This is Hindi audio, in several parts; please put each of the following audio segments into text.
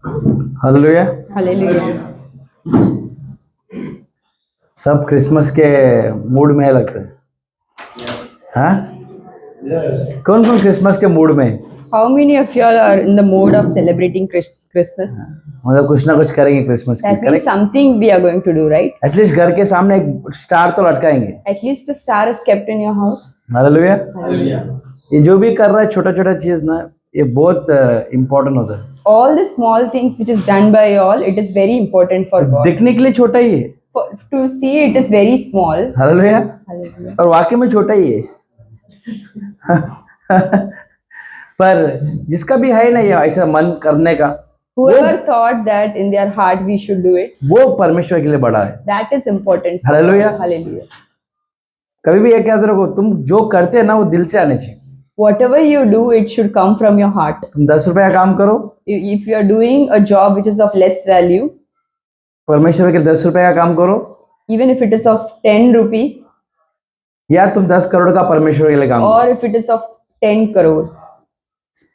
हालेलुया। Hallelujah. सब क्रिसमस के मूड में है लगता है। हाँ, कौन कौन क्रिसमस के मूड में है? How many of y'all are in the mode of celebrating Christmas? मतलब कुछ ना कुछ करेंगे क्रिसमस की, That means correct? something we are going to do, right? At least घर के सामने एक स्टार तो लटकाएंगे। At least a star is kept in your house. Hallelujah. Hallelujah. ये जो भी कर रहा है छोटा छोटा चीज ना, ये बहुत इम्पोर्टेंट होता है। All the small things which is done by all, it is very important for God. दिखने के लिए छोटा ही है, To see it is very small. Hallelujah, Hallelujah. और वाकई में छोटा ही है। पर जिसका भी है ना ये ऐसा मन करने का, Whoever thought that in their heart we should do it, वो परमेश्वर के लिए बड़ा है। that is important. for Hallelujah. God. Hallelujah. कभी भी ये याद रखो, तुम जो करते हैं ना वो दिल से आने चाहिए। Whatever you do, it should come from your heart. तुम 10 रुपए का काम करो, If you are doing a job which is of less value, परमेश्वर के 10 रुपए का काम करो, even if it is of 10 rupees, या तुम 10 करोड़ का परमेश्वर के लिए काम or if it is of 10 crores, करो।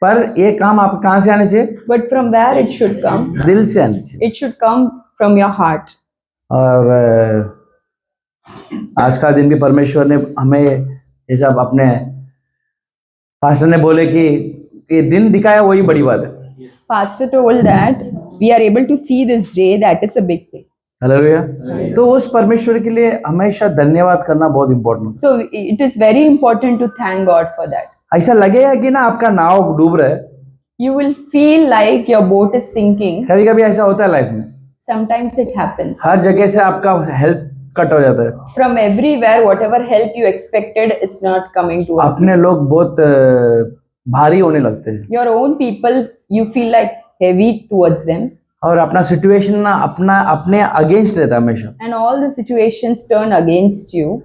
पर ये काम आप कहाँ से आने चाहिए? but from where it should come? दिल से आने चाहिए। It should come from your heart. और आज का दिन भी परमेश्वर ने हमें ये सब अपने पास्टर ने बोले कि ये दिन दिखाया वही बड़ी बात है। Pastor told that we are able to see this day, that is a big thing. Hallelujah. तो उस परमेश्वर के लिए हमेशा धन्यवाद करना बहुत इम्पोर्टेंट है। So it is very important to thank God for that. ऐसा लगेगा कि ना आपका नाव डूब रहा है, You will feel like your boat is sinking. कभी कभी ऐसा होता है लाइफ में, Sometimes it happens. हर जगह से आपका हेल्प कट हो जाता है। From everywhere, whatever help you expected is not coming to us. अपने लोग बहुत भारी होने लगते हैं, Your own people, you feel like heavy towards them, और अपना सिचुएशन ना अपने अगेंस्ट रहता है हमेशा। and all the situations turn against you.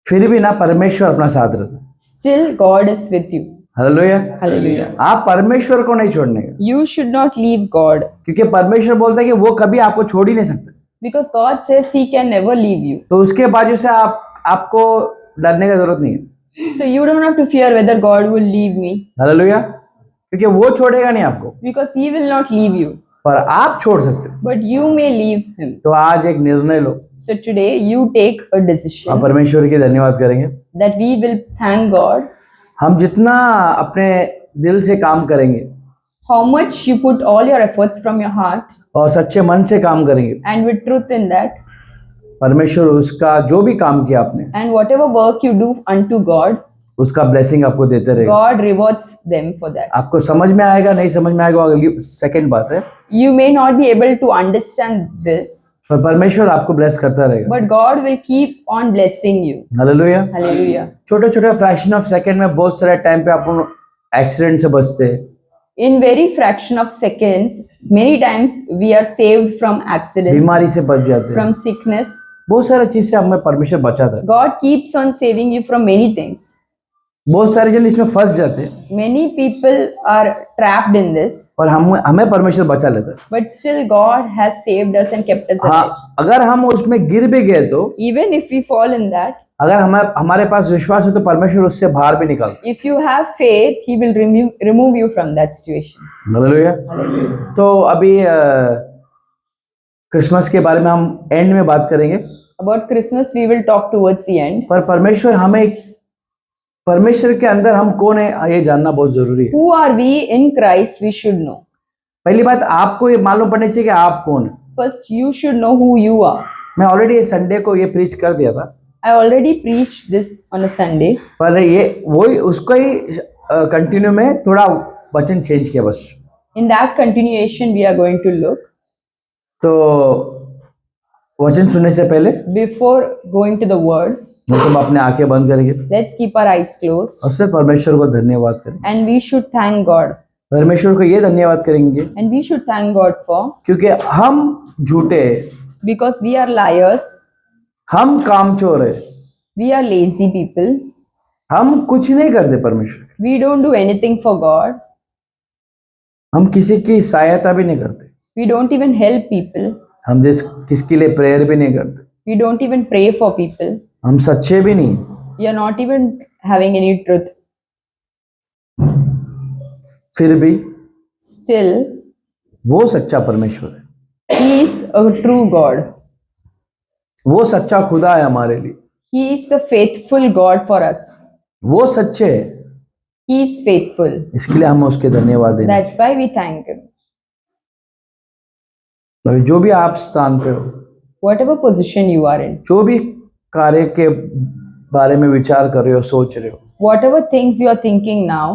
फिर भी ना परमेश्वर अपना साथ रहता है। Still, God is with you. Hallelujah. Hallelujah. आप परमेश्वर को नहीं छोड़ने का, You should not leave God, क्योंकि परमेश्वर बोलता है कि वो कभी आपको छोड़ ही नहीं सकता। because God says He can never leave you. तो उसके बाजू से आपको डरने की जरूरत नहीं है। So you don't have to fear whether God will leave me, hallelujah, क्योंकि वो छोड़ेगा नहीं आपको, because He will not leave you, पर आप छोड़ सकते हो। but you may leave Him. तो आज एक निर्णय लो, So today you take a हम decision परमेश्वर की धन्यवाद करेंगे। that we will thank God. हम जितना अपने दिल से काम करेंगे How much you put all your efforts from your heart और सच्चे मन से काम करेंगे, and with truth in that, परमेश्वर उसका जो भी काम किया आपने and whatever work you do unto God, उसका ब्लेसिंग आपको देते रहेगा। God rewards them for that. आपको समझ में आएगा नहीं समझ में आएगा अगली सेकंड बात है, You may not be able to understand this, पर परमेश्वर आपको ब्लेस करता रहेगा। but God will keep on blessing you. Hallelujah. Hallelujah. छोटे छोटे फ्रैक्शन ऑफ सेकंड में बहुत सारे टाइम पे अपन एक्सीडेंट से बचते हैं, In very fraction of seconds, many times we are saved from accidents, बीमारी से बच जाते हैं, from sickness. बहुत सारी चीज से हमें परमेश्वर बचाता है। God keeps on saving you from many things. बहुत सारे जन इसमें फंस जाते हैं, Many people are trapped in this, और हमें परमेश्वर बचा लेता है। but still God has saved us and kept us alive. हाँ, अगर हम उसमें गिर भी गए तो, Even if we fall in that, अगर हमारे पास विश्वास है तो परमेश्वर उससे बाहर भी निकालता if you have faith, He will remove you from that situation. है। हालेलुया। तो अभी क्रिसमस के बारे में हम एंड में बात करेंगे, About Christmas, we will talk towards the end. पर परमेश्वर के अंदर हम कौन है ये जानना बहुत जरूरी है। Who are we in Christ? We should know. पहली बात आपको ये मालूम पड़नी चाहिए कि आप कौन है। First, you should know who you are. मैं ऑलरेडी संडे को ये प्रीच कर दिया था, I already preached this on a Sunday, पर ये वही उसको ही कंटिन्यू में थोड़ा वचन चेंज किया बस। in that continuation we are going to look. तो वचन सुनने से पहले Before going to the word, हम अपने आंखें बंद करेंगे let's keep our eyes closed, और सिर्फ परमेश्वर को धन्यवाद करेंगे। and we should thank God. परमेश्वर को ये धन्यवाद करेंगे And we should thank God for, क्योंकि हम झूठे हैं, because we are liars, हम कामचोर है, we are lazy people, हम कुछ नहीं करते परमेश्वर, we don't do anything for God, हम किसी की सहायता भी नहीं करते, we don't even help people, हम किसके लिए प्रेयर भी नहीं करते, we don't even pray for people, हम सच्चे भी नहीं, we are not even having any truth. फिर भी Still, वो सच्चा परमेश्वर है, He is a true God. वो सच्चा खुदा है हमारे लिए, He is a faithful God for us. वो सच्चे है, He is faithful. इसके लिए हम उसके धन्यवाद देना That's why we thank Him. चाहिए। जो भी आप स्थान पे हो, Whatever position you are in, जो भी कार्य के बारे में विचार कर रहे हो, सोच रहे हो, whatever things you are thinking now,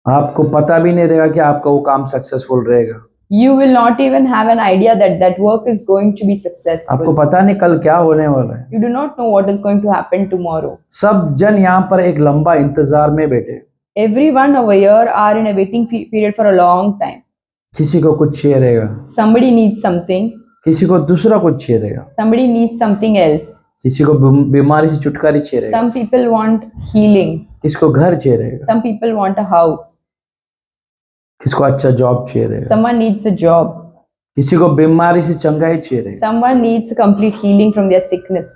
आपको पता भी नहीं रहेगा कि आपका वो काम सक्सेसफुल रहेगा। you will not even have an idea that that work is going to be आपको successful. पता नहीं कल क्या होने वाला है। You do not know what is going to happen tomorrow. सब जन यहाँ पर एक लंबा इंतजार में बैठे, Everyone over here are in a waiting period for a long time. किसी को कुछ चाहिए रहेगा, Somebody needs something, किसी को दूसरा कुछ चाहिए रहेगा, somebody needs something else. किसी को बीमारी से छुटकारा चाहिए रहेगा, Some people want healing, किसी को घर चाहिए रहेगा, some people want a house, किसी को अच्छा जॉब चाहिए रहेगा, someone needs a job, किसी को बीमारी से चंगाई चाहिए रहेगा, someone needs a complete healing from their sickness.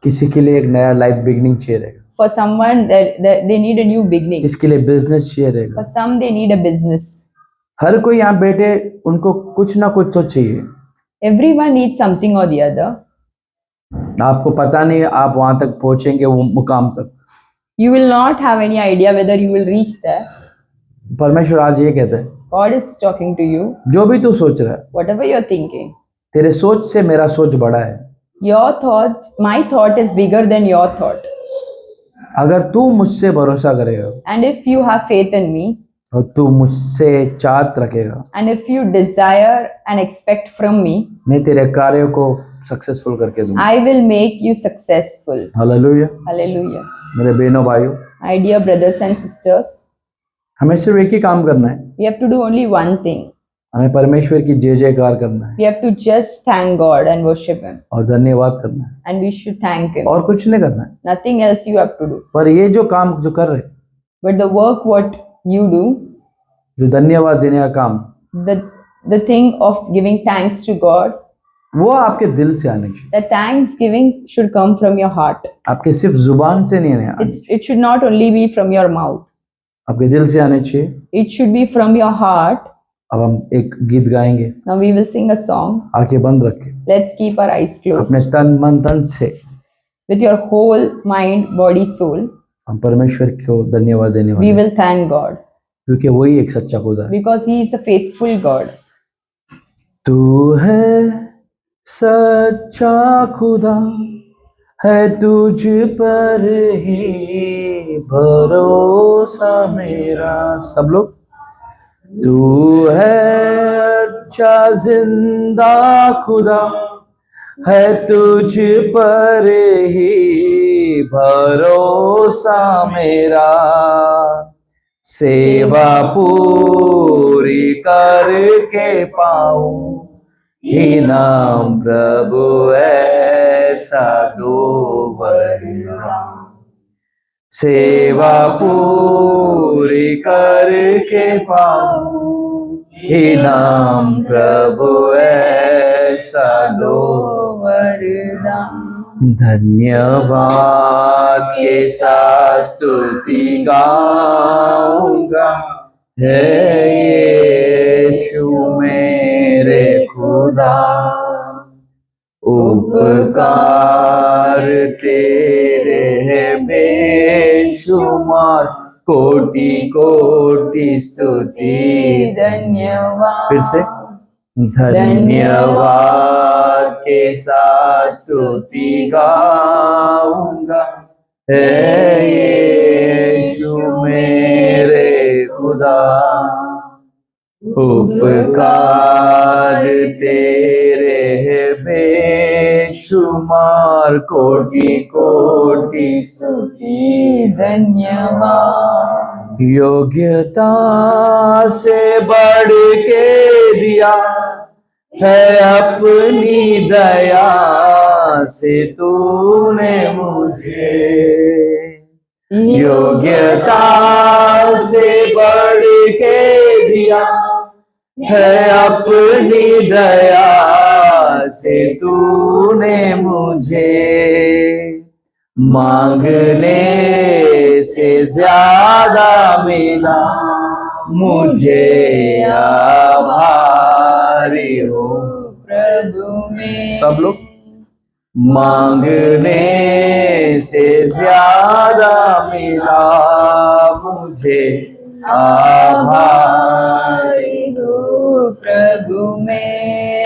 किसी के लिए एक नया लाइफ बिगनिंग चाहिए रहेगा, For someone, they need a new beginning. किसके लिए बिजनेस चाहिए रहेगा। For some, they need a business. हर कोई यहाँ बैठे, उनको कुछ ना कुछ तो चाहिए। Everyone needs something or the other. आपको पता नहीं आप वहां तक पहुंचेंगे, वो मुकाम तक। You will not have any idea whether you will reach there. परमेश्वर आज ये कहता है, God is talking to you. जो भी तू सोच रहा है, Whatever you're thinking, तेरे सोच से मेरा सोच बड़ा है। your thought, my thought is bigger than your thought. अगर तू मुझसे भरोसा करेगा And if you have faith in me, और तू मुझसे चाहत रखेगा, and if you desire and expect from me, मैं तेरे कार्यों को सक्सेसफुल करके दूंगा। I will make you successful. Hallelujah. Hallelujah. मेरे बहनों भाइयों, My dear brothers and sisters, हमें सिर्फ एक ही काम करना है, we have to do only one thing. हमें परमेश्वर की जय जयकार करना है We have to just thank God and worship Him. और धन्यवाद करना है, And we should thank Him. और कुछ नहीं करना है। Nothing else you have to do. पर ये जो काम जो कर रहे, But the work what you do, जो धन्यवाद देने का काम, the thing of giving thanks to God, वो आपके दिल से आने चाहिए, the thanksgiving should come from your heart. आपके सिर्फ जुबान से नहीं आने, It should not only be from your mouth. आपके दिल से आने चाहिए। It should be from your heart. अब हम एक गीत गाएंगे, Now we will sing a song. आंखें बंद रख के, Let's keep our eyes closed. अपने तन मन धन से With your whole mind, body, soul, हम परमेश्वर को धन्यवाद देने we वाले हैं, will thank God. क्योंकि वही एक सच्चा खुदा है। Because He is a faithful God. तू है सच्चा खुदा, है तुझ पर ही भरोसा मेरा। सब लोग, तू है अच्छा जिंदा खुदा, है तुझ पर ही भरोसा मेरा। सेवा पूरी करके पाऊं ही नाम प्रभु ऐसा दो वरदान। सेवा पूरी करके पाऊं ही नाम प्रभु ऐसा दो वरदान। धन्यवाद के साथ स्तुति गाऊंगा, हे यीशु मेरे खुदा। उपकार तेरे है बेशुमार, कोटि कोटि स्तुति धन्यवाद। फिर से, धन्यवाद के साथ स्तुति गाऊंगा, हे यीशु मेरे खुदा। उपकार तेरे है बेशुमार, कोटि कोटि स्तुति धन्यवाद। योग्यता से बढ़ के दिया है अपनी दया से तूने मुझे। योग्यता से बढ़ के दिया है अपनी दया से तूने मुझे। मांगने से ज्यादा मिला मुझे आभार। हमारी हो। प्रभु में। सब लोग मांगने से ज्यादा मिला मुझे, आभारी हूँ प्रभु में।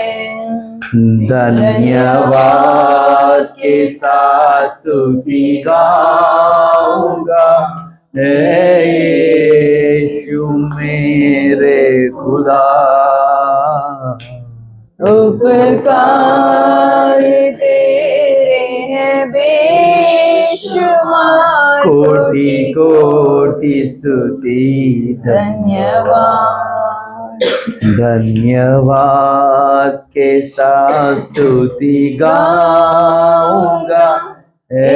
धन्यवाद के साथ स्तुति गाऊंगा, हे यीशु मेरे खुदा। उपकार तेरे हैं बेशुमार, कोटि कोटि स्तुति धन्यवाद। धन्यवाद के साथ स्तुति गाऊंगा, हे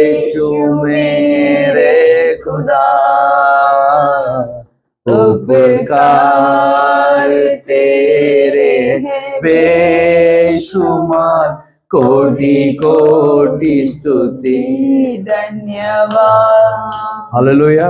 यीशु मेरे खुदा। उपकार तेरे बेशुमार, कोटि कोटि स्तुति धन्यवाद। हालेलुया।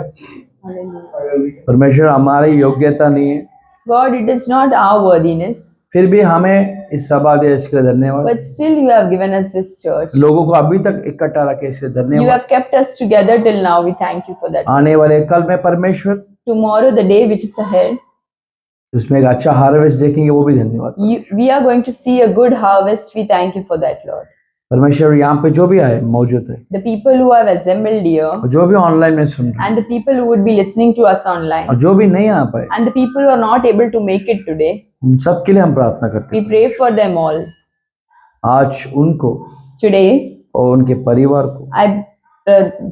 परमेश्वर हमारी योग्यता नहीं है, God, it is not our worthiness, फिर भी हमें इस सभा देश के धन्यवाद। but still you have given us this church. लोगों को अभी तक इकट्ठा रखे इसके You धन्यवाद। have kept us together till now. We thank you for that. आने वाले कल में परमेश्वर Tomorrow, the day which is ahead, उसमें एक अच्छा हार्वेस्ट देखेंगे, वो भी धन्यवाद। we are going to see a good harvest. We thank you for that, Lord. परमेश्वर यहाँ पे जो भी आए मौजूद है, The people who have assembled here, और जो भी ऑनलाइन में सुन रहे हैं, and the people who would be listening to us online, और जो भी नहीं आ पाए, and the people who are not able to make it today, उन सब के लिए हम प्रार्थना करते we pray for them all. हैं। आज उनको Today, और उनके परिवार को,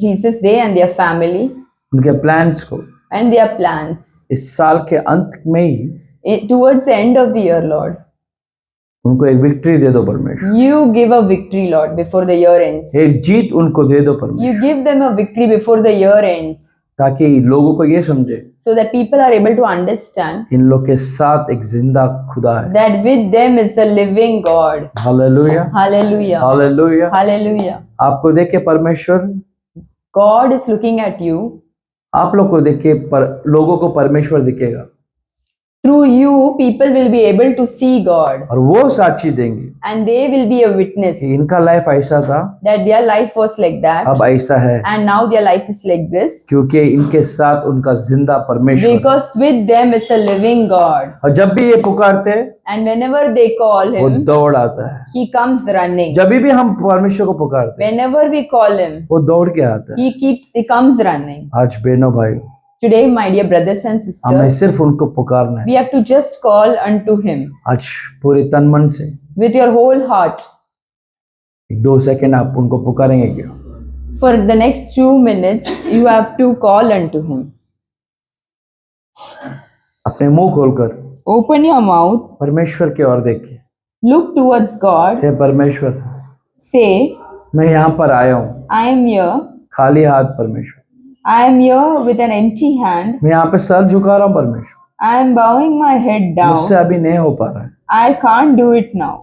Jesus, they and their family, उनके प्लान्स को and their plans, इस साल के अंत में ही towards the end of the year, Lord, उनको एक विक्ट्री दे दो परमेश्वर। you give a victory, Lord, before the year ends. एक जीत उनको दे दो परमेश्वर, You give them a victory before the year ends, ताकि लोगों को ये समझे so that people are able to understand इन लोग के साथ एक जिंदा खुदा है। that with them is a living God. Hallelujah, Hallelujah. Hallelujah. Hallelujah. आपको देख के परमेश्वर, God is looking at you. आप लोग को देख के लोगों को परमेश्वर दिखेगा, Through you, people will be able to see God, और वो साक्षी देंगे and they will be a witness कि इनका लाइफ ऐसा था, that their life was like that, अब ऐसा है, and now their life is like this, क्योंकि इनके साथ उनका जिंदा परमेश्वर है। because with them is a living God. और जब भी ये पुकारते हैं, And whenever they call वो him, दौड़ आता है। he comes running. जब भी हम परमेश्वर को पुकारते हैं, Whenever we call him, वो दौड़ के आता है। he comes running. आज बहनों भाई, Today, my dear brothers and हमें sisters, सिर्फ उनको पुकारना है। we have to just call unto him आज पूरे तन मन से with your whole heart. 2 second आप उनको पुकारेंगे क्या? For the next 2 minutes, you have to call unto him. अपने मुंह खोलकर Open your mouth, परमेश्वर की ओर देखिए। look towards God, हे परमेश्वर, say, मैं यहाँ पर आया हूँ I am here. खाली हाथ। परमेश्वर, I am here with an empty hand. मैं यहाँ पे सर झुका रहा हूँ। परमेश्वर, I am bowing my head मुझसे down. अभी नहीं हो पा रहा है। I can't do it now.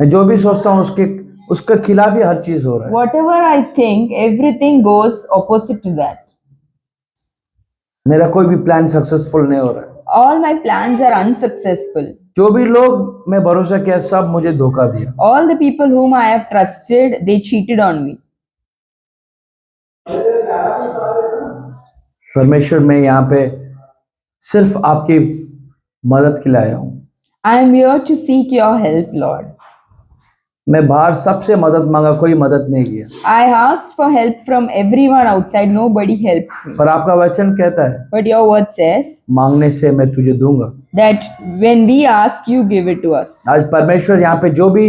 मैं जो भी सोचता हूँ उसके खिलाफ ही हर चीज हो रहा है। Whatever I think, everything goes opposite to that. मेरा कोई भी प्लान सक्सेसफुल नहीं हो रहा है। All my plans are unsuccessful. जो भी लोग मैं भरोसा किया, सब मुझे धोखा दिया। All the people whom I have trusted, they cheated on me. परमेश्वर, मैं यहाँ पे सिर्फ आपकी मदद के लिए आया हूँ। I am here to seek your help, Lord. मैं बाहर सबसे मदद मांगा, कोई मदद नहीं किया, I asked for help from everyone outside, nobody helped me. पर आपका वचन कहता है, But your word says मांगने से मैं तुझे दूंगा। that when we ask, you give it to us. आज परमेश्वर, यहाँ पे जो भी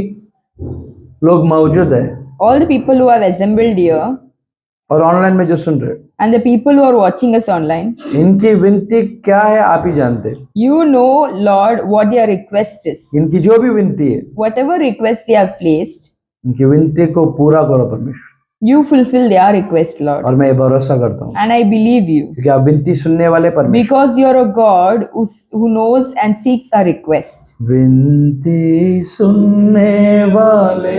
लोग मौजूद है All the people who have assembled here और ऑनलाइन में जो सुन रहे हैं, and the people who are watching us online, इनकी विनती क्या है आप ही जानते हैं। you know, Lord, what their request is. इनकी जो भी विनती है, Whatever request they have placed, इनकी विनती को पूरा करो परमेश्वर। you fulfill their request, Lord. और मैं ये भरोसा करता हूँ, And I believe you. क्योंकि आप विनती सुनने वाले परमेश्वर। Because you're a God who knows and seeks our request. विनती सुनने वाले,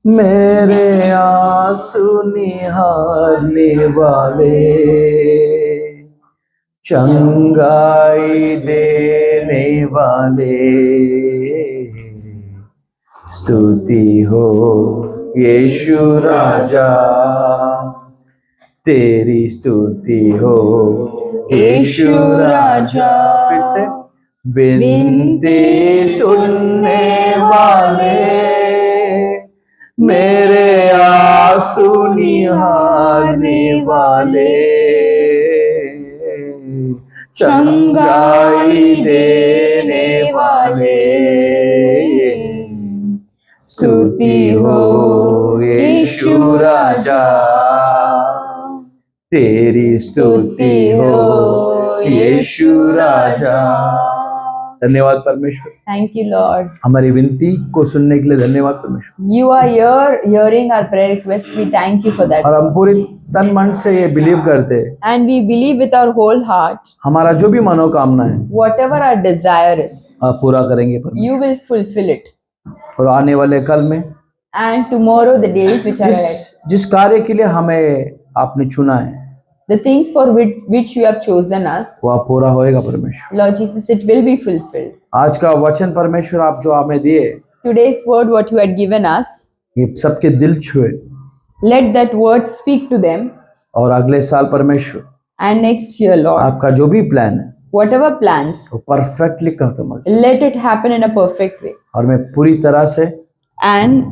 मेरे आंसू निहारने वाले, चंगाई देने वाले, स्तुति हो यीशु राजा, तेरी स्तुति हो यीशु राजा। फिर से, विनती सुनने वाले, मेरे आंसू निहारने वाले, चंगाई देने वाले, स्तुति हो यीशु राजा, तेरी स्तुति हो यीशु राजा। धन्यवाद परमेश्वर, Thank you, Lord. हमारी विनती को सुनने के लिए धन्यवाद परमेश्वर। You are here hearing our prayer request. We thank you for that. और हम पूरी तन मन से ये बिलीव करते हैं, And we believe with our whole heart, हमारा जो भी मनोकामना है whatever our desire is, आप पूरा करेंगे परमेश्वर। you will fulfill it. और आने वाले कल में And tomorrow, the days which are ahead, जिस कार्य के लिए हमें आपने चुना है the things for which you have chosen us, वो आप पूरा होएगा परमेश्वर। Lord Jesus, it will be fulfilled. आज का वचन परमेश्वर आप जो हमें दिए, Today's word, what you had given us, ये सबके दिल छुए, let that word speak to them. और अगले साल परमेश्वर And next year, Lord, आपका जो भी प्लान है whatever plans, वो परफेक्टली खत्म हो। let it happen in a perfect way. और मैं पूरी तरह से And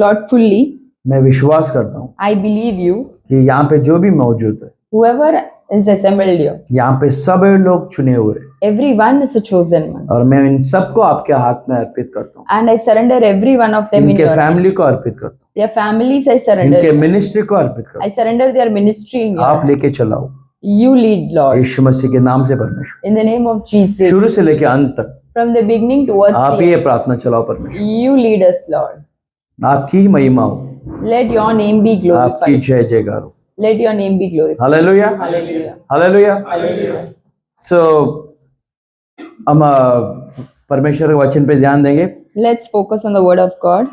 Lord, fully, मैं विश्वास करता हूँ I believe you, कि यहाँ पे जो भी मौजूद है, whoever is assembled here, यहाँ पे सब लोग चुने हुए हैं, everyone is a chosen one. और मैं इन सबको आपके हाथ में अर्पित करता हूँ। And I surrender every one of them in इनके your hand. फैमिली को अर्पित करता हूँ, Their families I surrender. इनके मिनिस्ट्री को अर्पित करता I surrender their ministry in हूँ। your आप hand. लेके चलाओ You lead, Lord. यीशु मसीह के नाम से परमेश्वर, In the name of Jesus. शुरू से लेके अंत तक From the beginning towards आप the ही end. ये प्रार्थना चलाओ परमेश्वर। You lead us, Lord. आपकी ही महिमा हो, Let your name be आपकी glorified. जय जयकार हो। Let your name be glorified. Hallelujah, Hallelujah. Hallelujah. Hallelujah. सो हम परमेश्वर के वचन पे ध्यान देंगे। Let's focus on the word of God.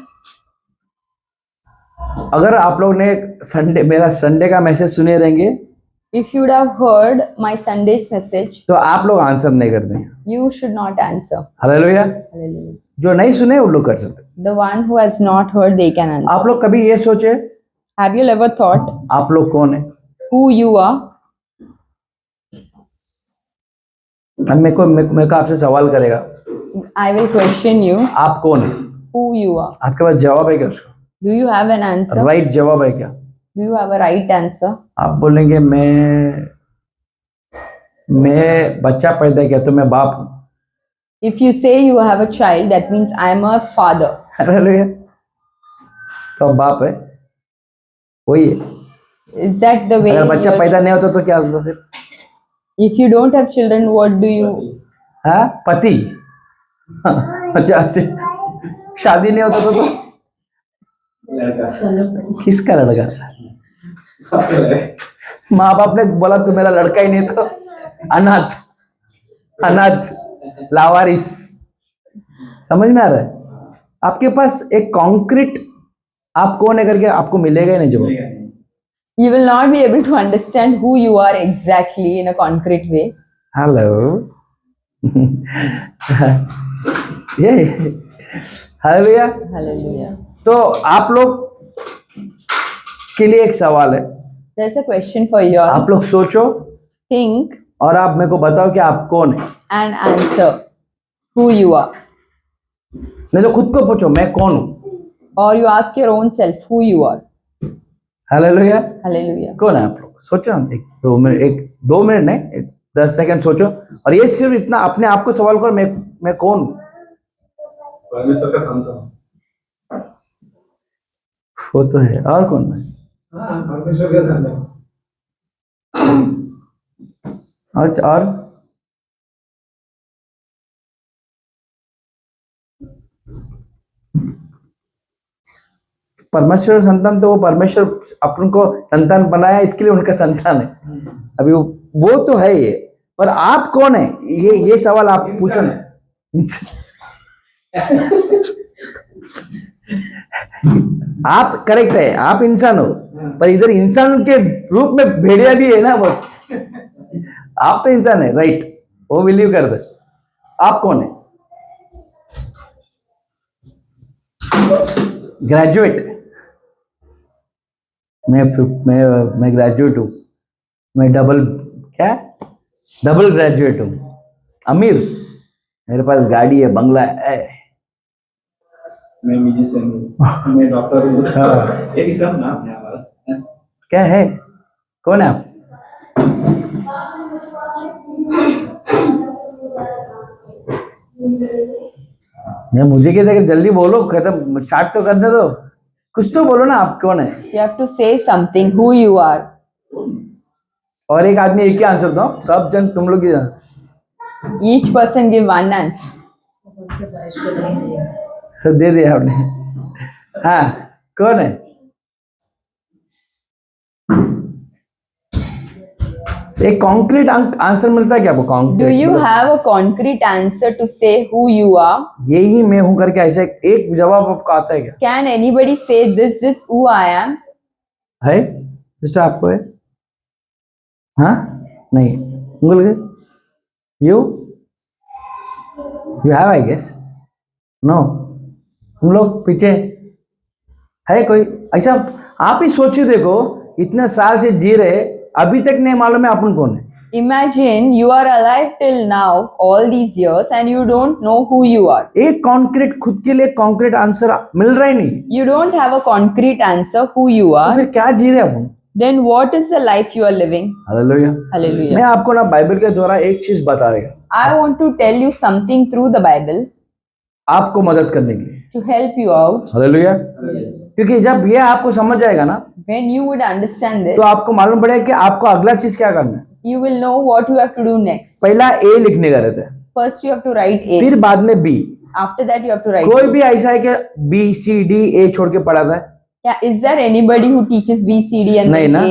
अगर आप लोग ने मेरा संडे का मैसेज सुने रहेंगे If you would have heard my Sunday's message, तो आप लोग आंसर नहीं कर देंगे। you should not answer. Hallelujah. Hallelujah. जो नहीं सुने वो लोग कर सकते। The one who has not heard, they can answer. आप लोग कभी ये सोचे Have you ever thought आप लोग कौन है? who you are? अब मेरे को आपसे सवाल करेगा, I will question you आप कौन है? who you are. आपके पास जवाब है क्या उसको? Do you have an answer? Right जवाब है क्या? Do you have a right answer? आप बोलेंगे मैं बच्चा पैदा किया तो मैं बाप हूँ। If you say you have a child, that means I am a father. Hallelujah. तो आप बाप है, वही है। Is that the way? अगर बच्चा your- पैदा नहीं होता तो क्या होता फिर? If you don't have children, what do you? हाँ, पति। अच्छा से शादी नहीं होता तो किसका लड़का? माँ बाप ने बोला तो मेरा लड़का ही नहीं तो अनाथ, अनाथ लावारिस। समझ में आ रहा है? आपके पास एक कॉन्क्रीट आप कौन है करके आपको मिलेगा ही नहीं जवाब। You will not be able to understand who you are exactly in a concrete way. Hello ये हालेलुया। Hallelujah. तो आप लोग के लिए एक सवाल है, There's a question for you all. आप लोग सोचो Think और आप मेरे को बताओ कि आप कौन है। and answer who you are. नहीं तो खुद को पूछो मैं कौन हूँ। Or you ask your own self who you are. Hallelujah. Hallelujah. कौन है आप लोग? सोचो ना, एक दो मिनट नहीं, 10 सेकंड सोचो और ये सिर्फ इतना अपने आप को सवाल करो, मैं कौन हूँ? परमेश्वर का संतान। वो तो है, और कौन है? हाँ, परमेश्वर का संतान। और परमेश्वर संतान तो वो परमेश्वर अपन को संतान बनाया इसके लिए उनका संतान है। अभी वो तो है ये, पर आप कौन है? ये सवाल आप पूछो ना। आप करेक्ट है, आप इंसान हो, पर इधर इंसान के रूप में भेड़िया भी है ना वो। आप तो इंसान है, राइट, वो बिलीव कर दे। आप कौन है? ग्रेजुएट। मैं ग्रेजुएट हूँ। मैं डबल ग्रेजुएट हूँ। अमीर, मेरे पास गाड़ी है, बंगला है। मैं म्यूजिशियन हूँ, मैं डॉक्टर हूँ। हाँ। यही सब नाम है हमारा। क्या है? कौन है आप? मैं मुझे क्या देखे, जल्दी बोलो, खत्म, स्टार्ट तो करने दो। कुछ तो बोलो ना, आप कौन है? You have to say something, who you are. और एक आदमी एक ही आंसर दो, सब जन तुम लोग ही Each person give one answer. सब दे दिया आपने। हाँ, कौन है? एक कॉन्क्रीट आंसर मिलता है क्या आपको? Do concrete you have a concrete answer to say who you are? यही मैं हूं करके ऐसा एक जवाब आपको आता है क्या? Can anybody say this is who I am? है सिस्टर, आपको है? हाँ, नहीं, उंगल गए। You have, I guess. No, तुम लोग पीछे है कोई ऐसा? आप ही सोचिए, देखो इतने साल से जी रहे, अभी तक नहीं मालूम है अपन कौन है। Imagine you are alive till now, all these years, and you don't know who you are. एक कॉन्क्रीट, खुद के लिए कॉन्क्रीट आंसर मिल रहा ही नहीं, You don't have a concrete answer who you तो are. फिर क्या जी रहे अपन? Then what is the life you are living? Hallelujah. मैं Hallelujah. आपको ना बाइबल के द्वारा एक चीज बताएगा, I want to tell you something through the Bible आपको मदद करने के लिए। to help you out. Hallelujah. क्योंकि जब ये आपको समझ आएगा ना, When you would understand तो this, आपको मालूम पड़ेगा कि आपको अगला चीज क्या करना है। you will know what you have to do next. पहला ए लिखने का रहता है, First you have to write A. फिर बाद में B. After that you have to write कोई A. भी ऐसा है कि बी सी डी ए छोड़ के पढ़ाता है? Yeah, is there anybody who teaches B, C, D and नहीं then ना। A?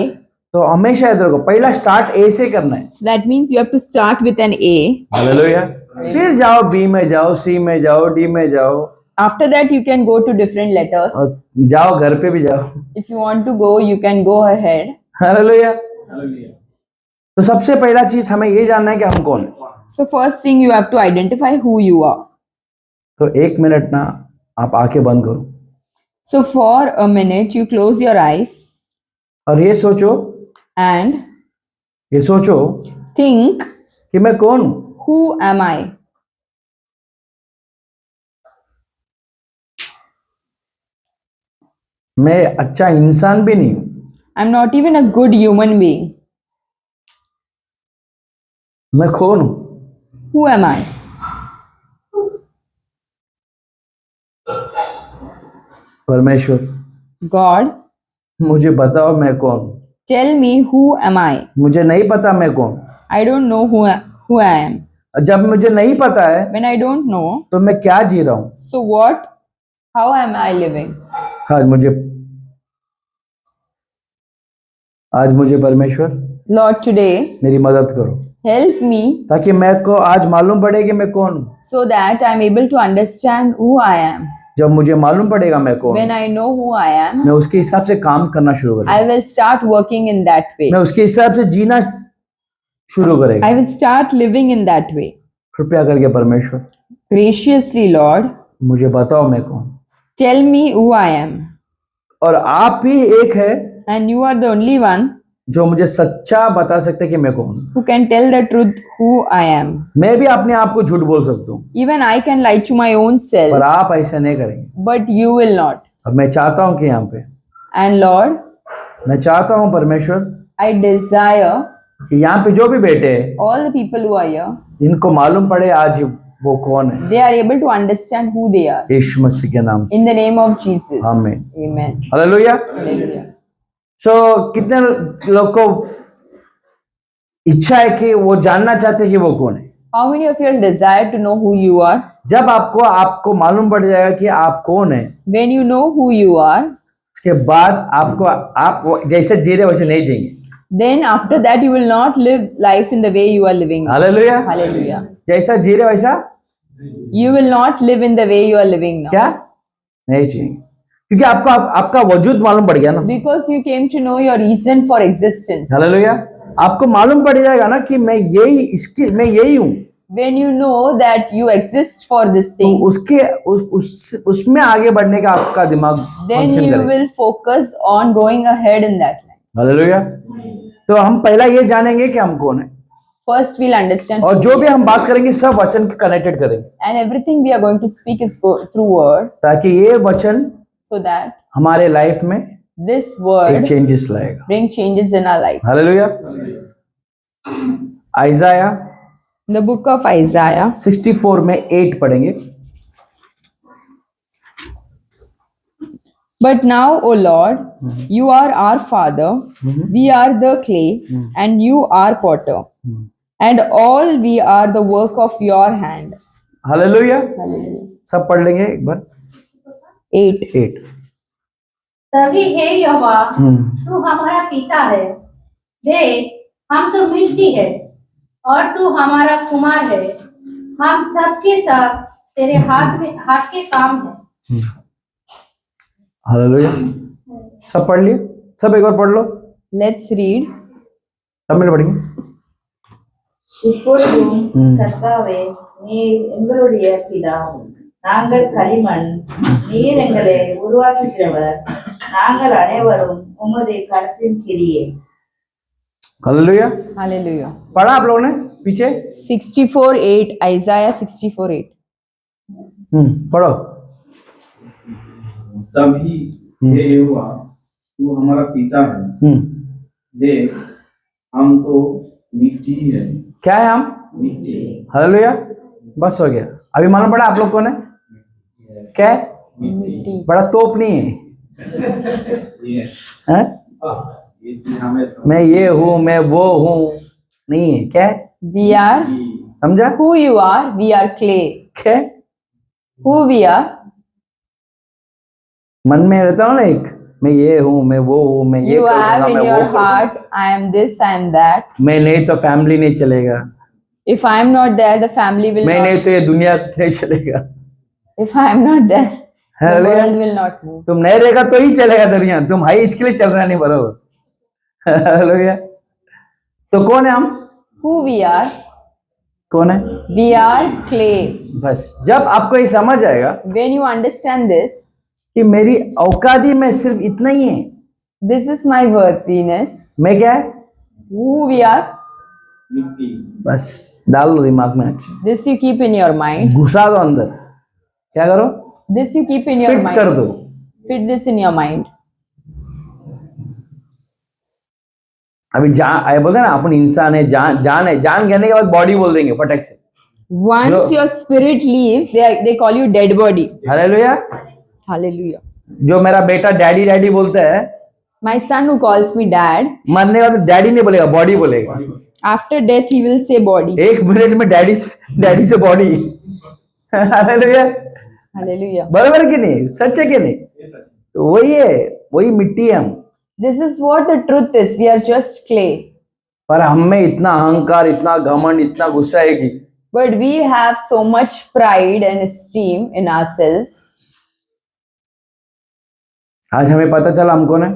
तो हमेशा याद रखो, पहला स्टार्ट ए से करना है। So that means you have to start with an A. Hallelujah. फिर जाओ बी में, जाओ सी में, जाओ डी में जाओ, After that you can go to different letters. और जाओ घर पे भी जाओ। If you want to go, you can go ahead. Hallelujah. Hallelujah. तो सबसे पहला चीज हमें ये जानना है कि हम कौन है। So first thing you have to identify who you are. तो एक मिनट ना आप आंखें बंद करो So for a minute you close your eyes और ये सोचो and think, कि मैं कौन हूं। who am I? मैं अच्छा इंसान भी नहीं हूं, I'm not even a good human being. मैं कौन हूं? Who am I? परमेश्वर, God, मुझे बताओ मैं कौन हूं। tell me who am I? मुझे नहीं पता मैं कौन हूं। I don't know who I am. जब मुझे नहीं पता है When I don't know, तो मैं क्या जी रहा हूं। so how am I living? आज मुझे परमेश्वर Lord, today मेरी मदद करो, help me ताकि मैं को आज मालूम पड़े कि मैं कौन हूं। so that I'm able to understand who I am. जब मुझे मालूम पड़ेगा मैं कौन When हूं, I know who I am, मैं उसके हिसाब से काम करना शुरू करूंगा। I will start working in that way. मैं उसके हिसाब से जीना शुरू करेगा। I will start living in that way. कृपया करके परमेश्वर Graciously, Lord, मुझे बताओ मैं कौन हूं। tell me who I am. और आप ही एक है And you are the only one जो मुझे सच्चा बता सकते हैं कि मैं कौन हूं। who can tell the truth who I am. मैं भी अपने आप को झूठ बोल सकता हूँ, Even I can lie to my own पर self, आप ऐसा नहीं करेंगे। but you will not. अब मैं चाहता हूँ कि यहाँ पे And Lord, मैं चाहता हूँ परमेश्वर I desire कि यहाँ पे जो भी बैठे हैं, all the people who are here, इनको मालूम पड़े आज वो कौन है। they are able to understand who they are. यीशु मसीह के नाम से In the name of Jesus. आमीन। Amen. हालेलुया। Hallelujah. सो कितने लोग को इच्छा है कि वो जानना चाहते हैं कि वो कौन है। How many of you desire to know who you are? जब आपको मालूम पड़ जाएगा कि आप कौन है, When you know who you are, उसके बाद आप जैसे जी रहे वैसे नहीं जिएंगे। then after that you will not live life in the way you are living. Hallelujah. Hallelujah. जैसा जी रहे वैसा You will not live in the way you are living now. क्या नहीं जिएंगे, क्योंकि आपका वजूद मालूम पड़ गया ना। Because you came to know your reason for existence. Hallelujah. आपको मालूम पड़ जाएगा ना कि मैं यही हूँ, when you know that you exist for this तो thing, उसमें आगे बढ़ने का आपका दिमाग then फंक्शन you करेगा। will focus on going ahead in that line. Hallelujah. तो हम पहला ये जानेंगे कि हम कौन है, First, we'll understand और who जो we भी are. हम बात करेंगे सब वचन के कनेक्टेड करेंगे, And everything we are going to speak is through word, ताकि ये वचन so that हमारे लाइफ में this एक word चेंजेस लाएगा। bring changes in our life. Hallelujah. आइजाया The book of Isaiah 64 में 8 पढ़ेंगे। But now, O Lord, you are our Father, we are the clay, and you are potter, and all we are the work of your hand. Hallelujah. Hallelujah. सब पढ़ लेंगे एक बार। 8. 8। तभी हे यहोवा तू हमारा पिता है, देख हम तो मिट्टी है और तू हमारा कुमार है, हम सबके सब तेरे हाथ के काम है। हालेलुया। सब पढ़ लिए, सब एक बार पढ़ लो, Let's read. तमिल पढ़ेंगे। இப்பொழுதும் கர்த்தாவே நீர் எங்களுடைய பிதா, நாங்கள் களிமண், நீர் எங்களை உருவாக்குகிறவர், நாங்கள் அனைவரும் உமது கரத்தின் கிரியே. हालेलुया। Hallelujah. पढ़ा आप लोगों ने पीछे? 64:8. Isaiah 64:8. पढ़ो। तभी हे यहोवा तू हमारा पिता है, देख हम तो मिट्टी है। क्या है हम? मिट्टी। हालेलुया। बस हो गया। अभी मालूम पड़ा आप लोग को ने क्या है? मिट्टी। बड़ा तोप नहीं है, यस। हैं? ये चीज हमें मैं ये हूँ, मैं वो हूँ, नहीं है। क्या है? We are समझा? who you are, we are clay. क्या है? Who we are, मन में रहता हूँ ना एक, मैं ये हूँ, मैं वो हूँ, मैं ये you करूँगा, have in मैं वो your करूँगा। heart, I am this, I am that. मैं नहीं तो फैमिली नहीं चलेगा, If I am not there, the family will मैं not. नहीं तो ये दुनिया नहीं चलेगा। If I am not there, the hallelujah. world will not move. तुम नहीं रहेगा तो ही चलेगा दुनिया, तुम हाई इसके लिए चल रहा नहीं, बरोबर। हालेलुया। तो कौन है हम? Who we are, कौन है? we are clay. बस जब आपको ये समझ आएगा When you understand this, कि मेरी औकाती में सिर्फ इतना ही है, this is my worthiness, मैं क्या है, who we are, मिट्टी। बस डाल लो दिमाग में, this you keep in your mind. घुसा दो अंदर। क्या करो? This you keep in your fit कर mind. दो। Fit this in your mind. अभी जान बोलते हैं ना, अपन इंसान है, जान है, जान कहने के बाद बॉडी बोल देंगे फटक से। Once your spirit leaves, they call you dead body. Hallelujah. Hallelujah. जो मेरा बेटा डैडी डैडी बोलता है, My son who calls me dad, मरने के बाद डैडी नहीं बोलेगा, बॉडी बोलेगा। after death he will say body. 1 minute में डैडी से बॉडी। हालेलुया। Hallelujah. बराबर कि नहीं? सच है कि नहीं? तो वही है, वही मिट्टी है हम। This is what the truth is. We are just clay. पर हम में इतना अहंकार, इतना घमंड, इतना गुस्सा है कि But we have so much pride and esteem in ourselves. आज हमें पता चला हम कौन है।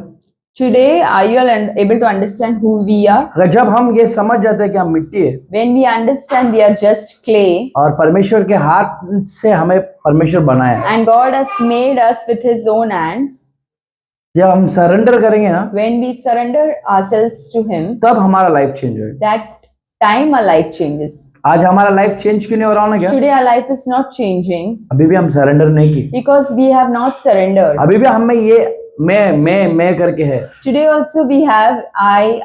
Today, are you all able to understand who we are? अगर जब हम ये समझ जाते हैं कि हम मिट्टी है When we understand we are just clay और परमेश्वर के हाथ से हमें परमेश्वर बनाया है, and God has made us with His own hands, जब हम सरेंडर करेंगे ना, when we surrender ourselves to Him, तब हमारा लाइफ चेंज होगा। that time our life changes. आज हमारा लाइफ चेंज क्यों नहीं हो रहा ना? क्या Today our life is not changing अभी भी हम सरेंडर नहीं की, because we have not surrendered. अभी भी हमें ये मैं करके है। Today also we have I.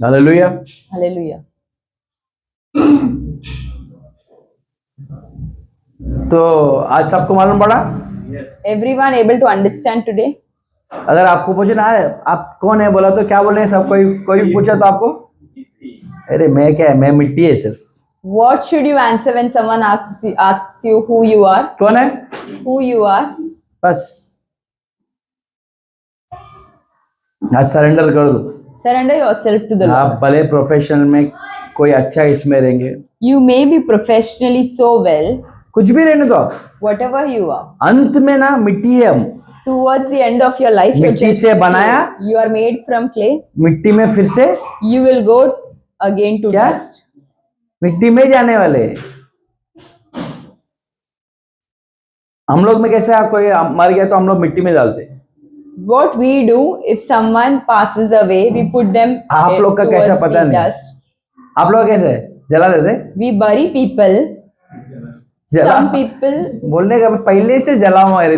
Hallelujah. Hallelujah. तो आज सबको मालूम पड़ा। Everyone able to understand today? अगर आपको पूछना है आप कौन है, बोला तो क्या बोलेंगे सब? कोई भी पूछा तो आपको, अरे मैं क्या है, मैं मिट्टी है सिर्फ। What should you answer when someone asks you who you are? कौन है? Who you are? बस आज सरेंडर कर दो। Surrender yourself to the आप Lord. भले प्रोफेशन में कोई अच्छा इसमें रहेंगे, You may be professionally so well, कुछ भी रहने दो आप, whatever you are. अंत में ना मिट्टी है हम। towards the end of your life, you're मिट्टी just से बनाया, clay. You are made from clay. मिट्टी में फिर से You will go again to क्या? dust. मिट्टी में जाने वाले। हम लोग में कैसे, आप कोई मर गया तो हम लोग मिट्टी में डालते हैं। What we do if someone passes away, we put them आप लोग का towards कैसा पता the नहीं। dust. आप लोग कैसे जला देते? We bury people. जला Some people, बोलने का पहले से जला हुआ है,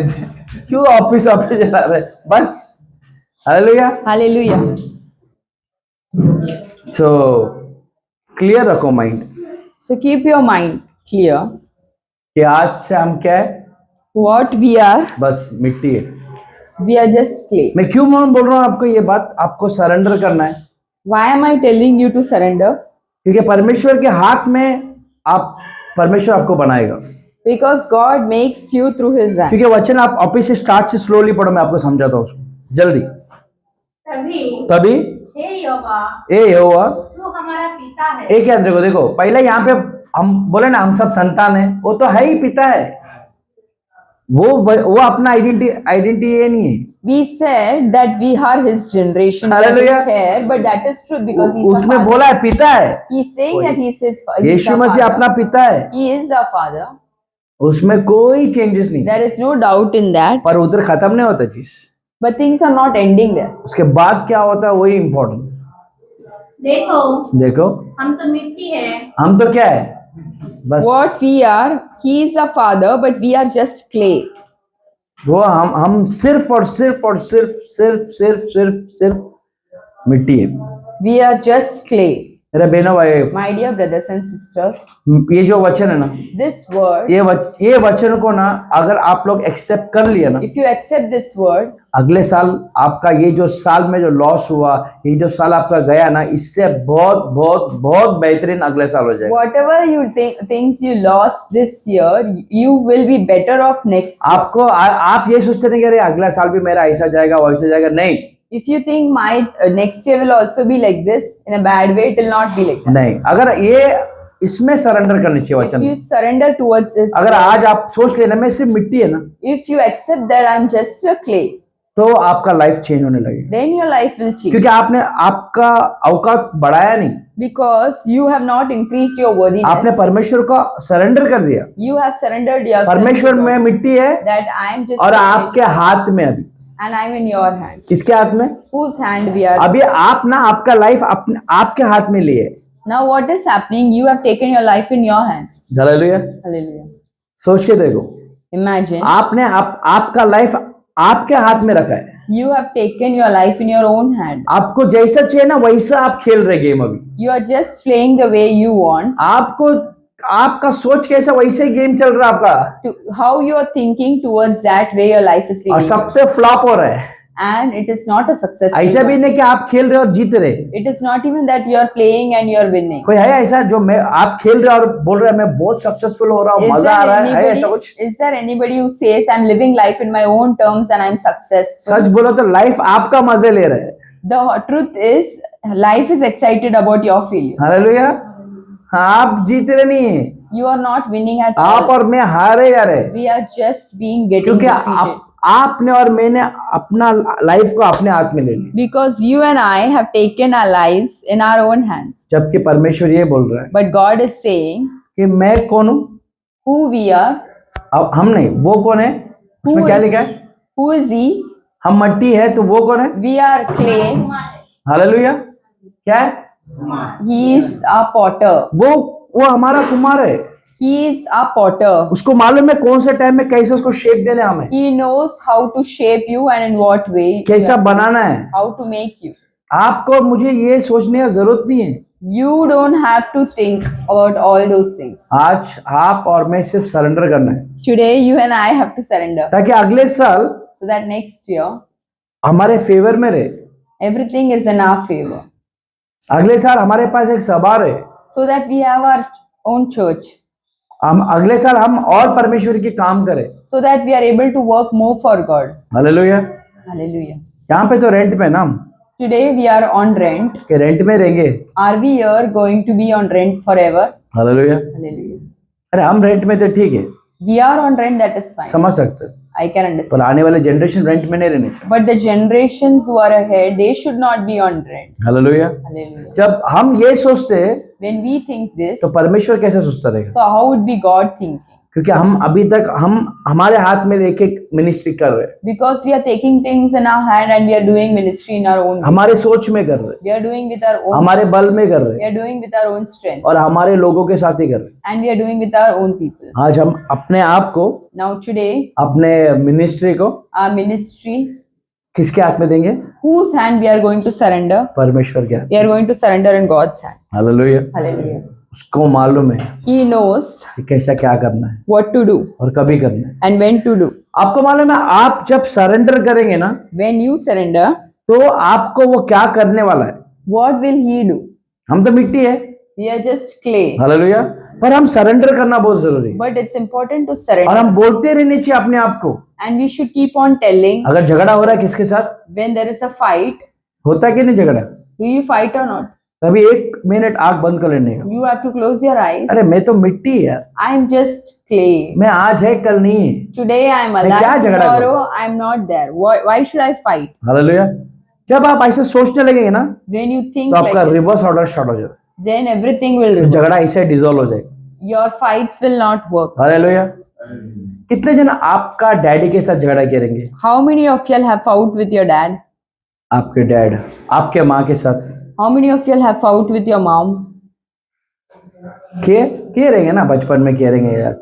क्यों ऑफिस जला रहे बस। हालेलुया। hallelujah. सो क्लियर रखो mind So keep your mind clear. कि आज से हम क्या है, What we are, बस मिट्टी है। we are just clay. मैं क्यों बोल रहा हूँ आपको ये बात, आपको सरेंडर करना है, Why am I telling you to surrender? क्योंकि परमेश्वर के हाथ में आप, परमेश्वर आपको बनाएगा। Because God makes you through His hand. क्योंकि वचन आप ऑफिस से स्टार्ट से स्लोली पढ़ो, मैं आपको समझाता हूँ उसको जल्दी। तभी हे यहोवा, ए यहोवा, तू हमारा पिता है। एक याद रखो, देखो पहले यहाँ पे हम बोले ना हम सब संतान है, वो तो है ही, पिता है वो अपना आइडेंटिटी ये नहीं है। We said that we are His generation. That Hallelujah. is fair, but that is true because He's उसमें our father. बोला है पिता है, He's saying that He's His he's Yeshu our Masih father. अपना पिता है, He is our father. उसमें कोई चेंजेस नहीं। There is no doubt in that. पर उधर खत्म नहीं होता चीज, But things are not ending there. उसके बाद क्या होता है वही इम्पोर्टेंट। देखो हम तो मिट्टी है। हम तो क्या है, बस What we are, He is our father, but we are just clay. वो हम सिर्फ और सिर्फ और सिर्फ सिर्फ सिर्फ सिर्फ सिर्फ मिट्टी है। We are just clay. मेरे बहनों भाई, My dear brothers and sisters, ये जो वचन है ना, this word, ये वचन को ना अगर आप लोग एक्सेप्ट कर लिया ना, if you accept this word, अगले साल आपका ये जो साल में जो लॉस हुआ, ये जो साल आपका गया ना, इससे बहुत बहुत बहुत बेहतरीन अगले साल हो जाएगा। whatever you think things you lost this year, you will be better off next year. आपको आप ये सोचते नहीं कि अरे अगला साल भी मेरा ऐसा जाएगा वैसा जाएगा, नहीं If you think my next year will also be like this in a bad way, it will not be like that. नहीं, अगर ये इसमें सरेंडर करनी चाहिए If वचन। you surrender towards this, अगर आज आप सोच लेना मैं सिर्फ मिट्टी है ना, if you accept that I'm just a clay, तो आपका लाइफ चेंज होने लगेगा, then your life will change. क्योंकि आपने आपका औकात बढ़ाया नहीं, Because you have not increased your आपने worthiness. परमेश्वर को सरेंडर कर दिया। You have surrendered yourself परमेश्वर to God, में मिट्टी है that I am just और a clay, आपके हाथ में अभी, and I'm in your hand. किसके हाथ में? Whose hand we are? अभी आप ना आपका लाइफ अपने आपके हाथ में लिए। Now what is happening? You have taken your life in your hands. Hallelujah. Hallelujah. सोच के देखो, Imagine आपने आपका लाइफ आपके हाथ में रखा है, you have taken your life in your own hand. आपको जैसा चाहिए ना वैसा आप खेल रहे गेम। अभी You are just playing the way you want. आपको आपका सोच कैसा वैसे ही गेम चल रहा है आपका, To how you are thinking towards that way your life is और leading. सबसे फ्लॉप हो रहा है। And it is not a success. ऐसा भी नहीं कि आप खेल रहे हो और जीत रहे। It is not even that you are playing and you are winning. कोई है ऐसा जो मैं आप खेल रहे हो और बोल रहे हैं मैं बहुत सक्सेसफul हो रहा हूँ, मजा आ रहा है ऐसा कुछ? is there anybody who says I'm living life in my own terms and I'm successful? सच बोलो तो लाइफ आपका मजे ले रहा है। The truth is, life is excited about your failure. Hallelujah. आप जीत रहे नहीं है, You are not winning at आप all. और मैं हारे जा रहे, We are just being getting क्योंकि defeated. आपने और मैंने अपना लाइफ को अपने हाथ में ले लिया, Because you and I have taken our lives in our own hands. जबकि परमेश्वर ये बोल रहा है But God is saying कि मैं कौन हूँ, who we are, अब हम नहीं, वो कौन है, उसमें क्या लिखा है? who is He? हम मट्टी है तो वो कौन है? We are clay. हालेलुया। क्या है? He is our potter. वो हमारा कुमार है, He is our potter. उसको मालूम है कौन से टाइम में कैसे उसको शेप देना है, हमें He knows how to shape you and in what way, you कैसा have to- बनाना है। how to make you. आपको और मुझे ये सोचने की जरूरत नहीं है। You don't have to think about all those things. आज आप और मैं सिर्फ सरेंडर करना है, Today, you and I have to surrender ताकि अगले साल so that next year हमारे फेवर में रहे, everything is in our favor. अगले साल हमारे पास एक सभा रहे, So that we have our own church. हम अगले साल हम और परमेश्वर की काम करें। So that we are able to work more for God. Hallelujah. Hallelujah. यहाँ पे तो रेंट पे ना हम Today we are on rent. कि रेंट में रहेंगे। Are we here going to be on rent forever? Hallelujah. Hallelujah. अरे हम रेंट में थे ठीक है, we are on rent, that is fine. समझ सकते हैं, I can understand. पर आने वाले जनरेशन रेंट में नहीं रहने चाहिए। But the generations who are ahead, they should not be on rent. Hallelujah. Hallelujah. जब हम ये सोचते हैं When we think this, तो परमेश्वर कैसे सोचता रहेगा? so how would be God thinking? क्योंकि हम अभी तक हमारे हाथ में एक एक मिनिस्ट्री कर रहे हैं, Because we are taking things in our hand and we are doing ministry in our own way. हमारे सोच में कर रहे हैं, We are doing with our own, हमारे बल में कर रहे we हैं are doing with our own strength, और हमारे लोगों के साथ ही कर रहे हैं। and we are doing with our own people. आज हम अपने आप को, Now today, अपने मिनिस्ट्री को our ministry, किसके हाथ में देंगे? whose hand we are going to surrender? परमेश्वर के हाथ। We are going to surrender in God's hand. Hallelujah. Hallelujah. उसको मालूम है He knows कि कैसा क्या करना है what to do और कभी करना है। and when to do. आपको मालूम है, आप जब सरेंडर करेंगे ना, When you surrender, तो आपको वो क्या करने वाला है? what will He do? हम तो मिट्टी है, We are just clay. Hallelujah, पर हम सरेंडर करना बहुत जरूरी है But it's important to और surrender. हम बोलते रहने चाहिए अपने आप को। And we should keep on telling अगर झगड़ा हो रहा है किसके साथ, when there is a fight, होता है कि नहीं झगड़ा, do you fight or not? तभी 1 मिनट आंख बंद कर लेने का। You have to close your eyes. अरे मैं तो मिट्टी है यार, I am just clay. मैं आज है कल नहीं है। Today I am मैं क्या alive. झगड़ा Tomorrow I am not there. Why should I fight? Hallelujah. जब आप ऐसे सोचने लगेंगे ना, When you think तो like आपका this, रिवर्स ऑर्डर स्टार्ट हो जाता है, then everything will तो reverse. झगड़ा ऐसे डिसॉल्व हो जाएगा। Your fights will not work. Hallelujah. कितने जन आपका डैडी के साथ झगड़ा करेंगे? How many of y'all have fought with your dad? आपके डैड, आपके माँ के साथ How many of y'all have fought with your mom? किए रहेंगे ना, बचपन में किए रहेंगे यार।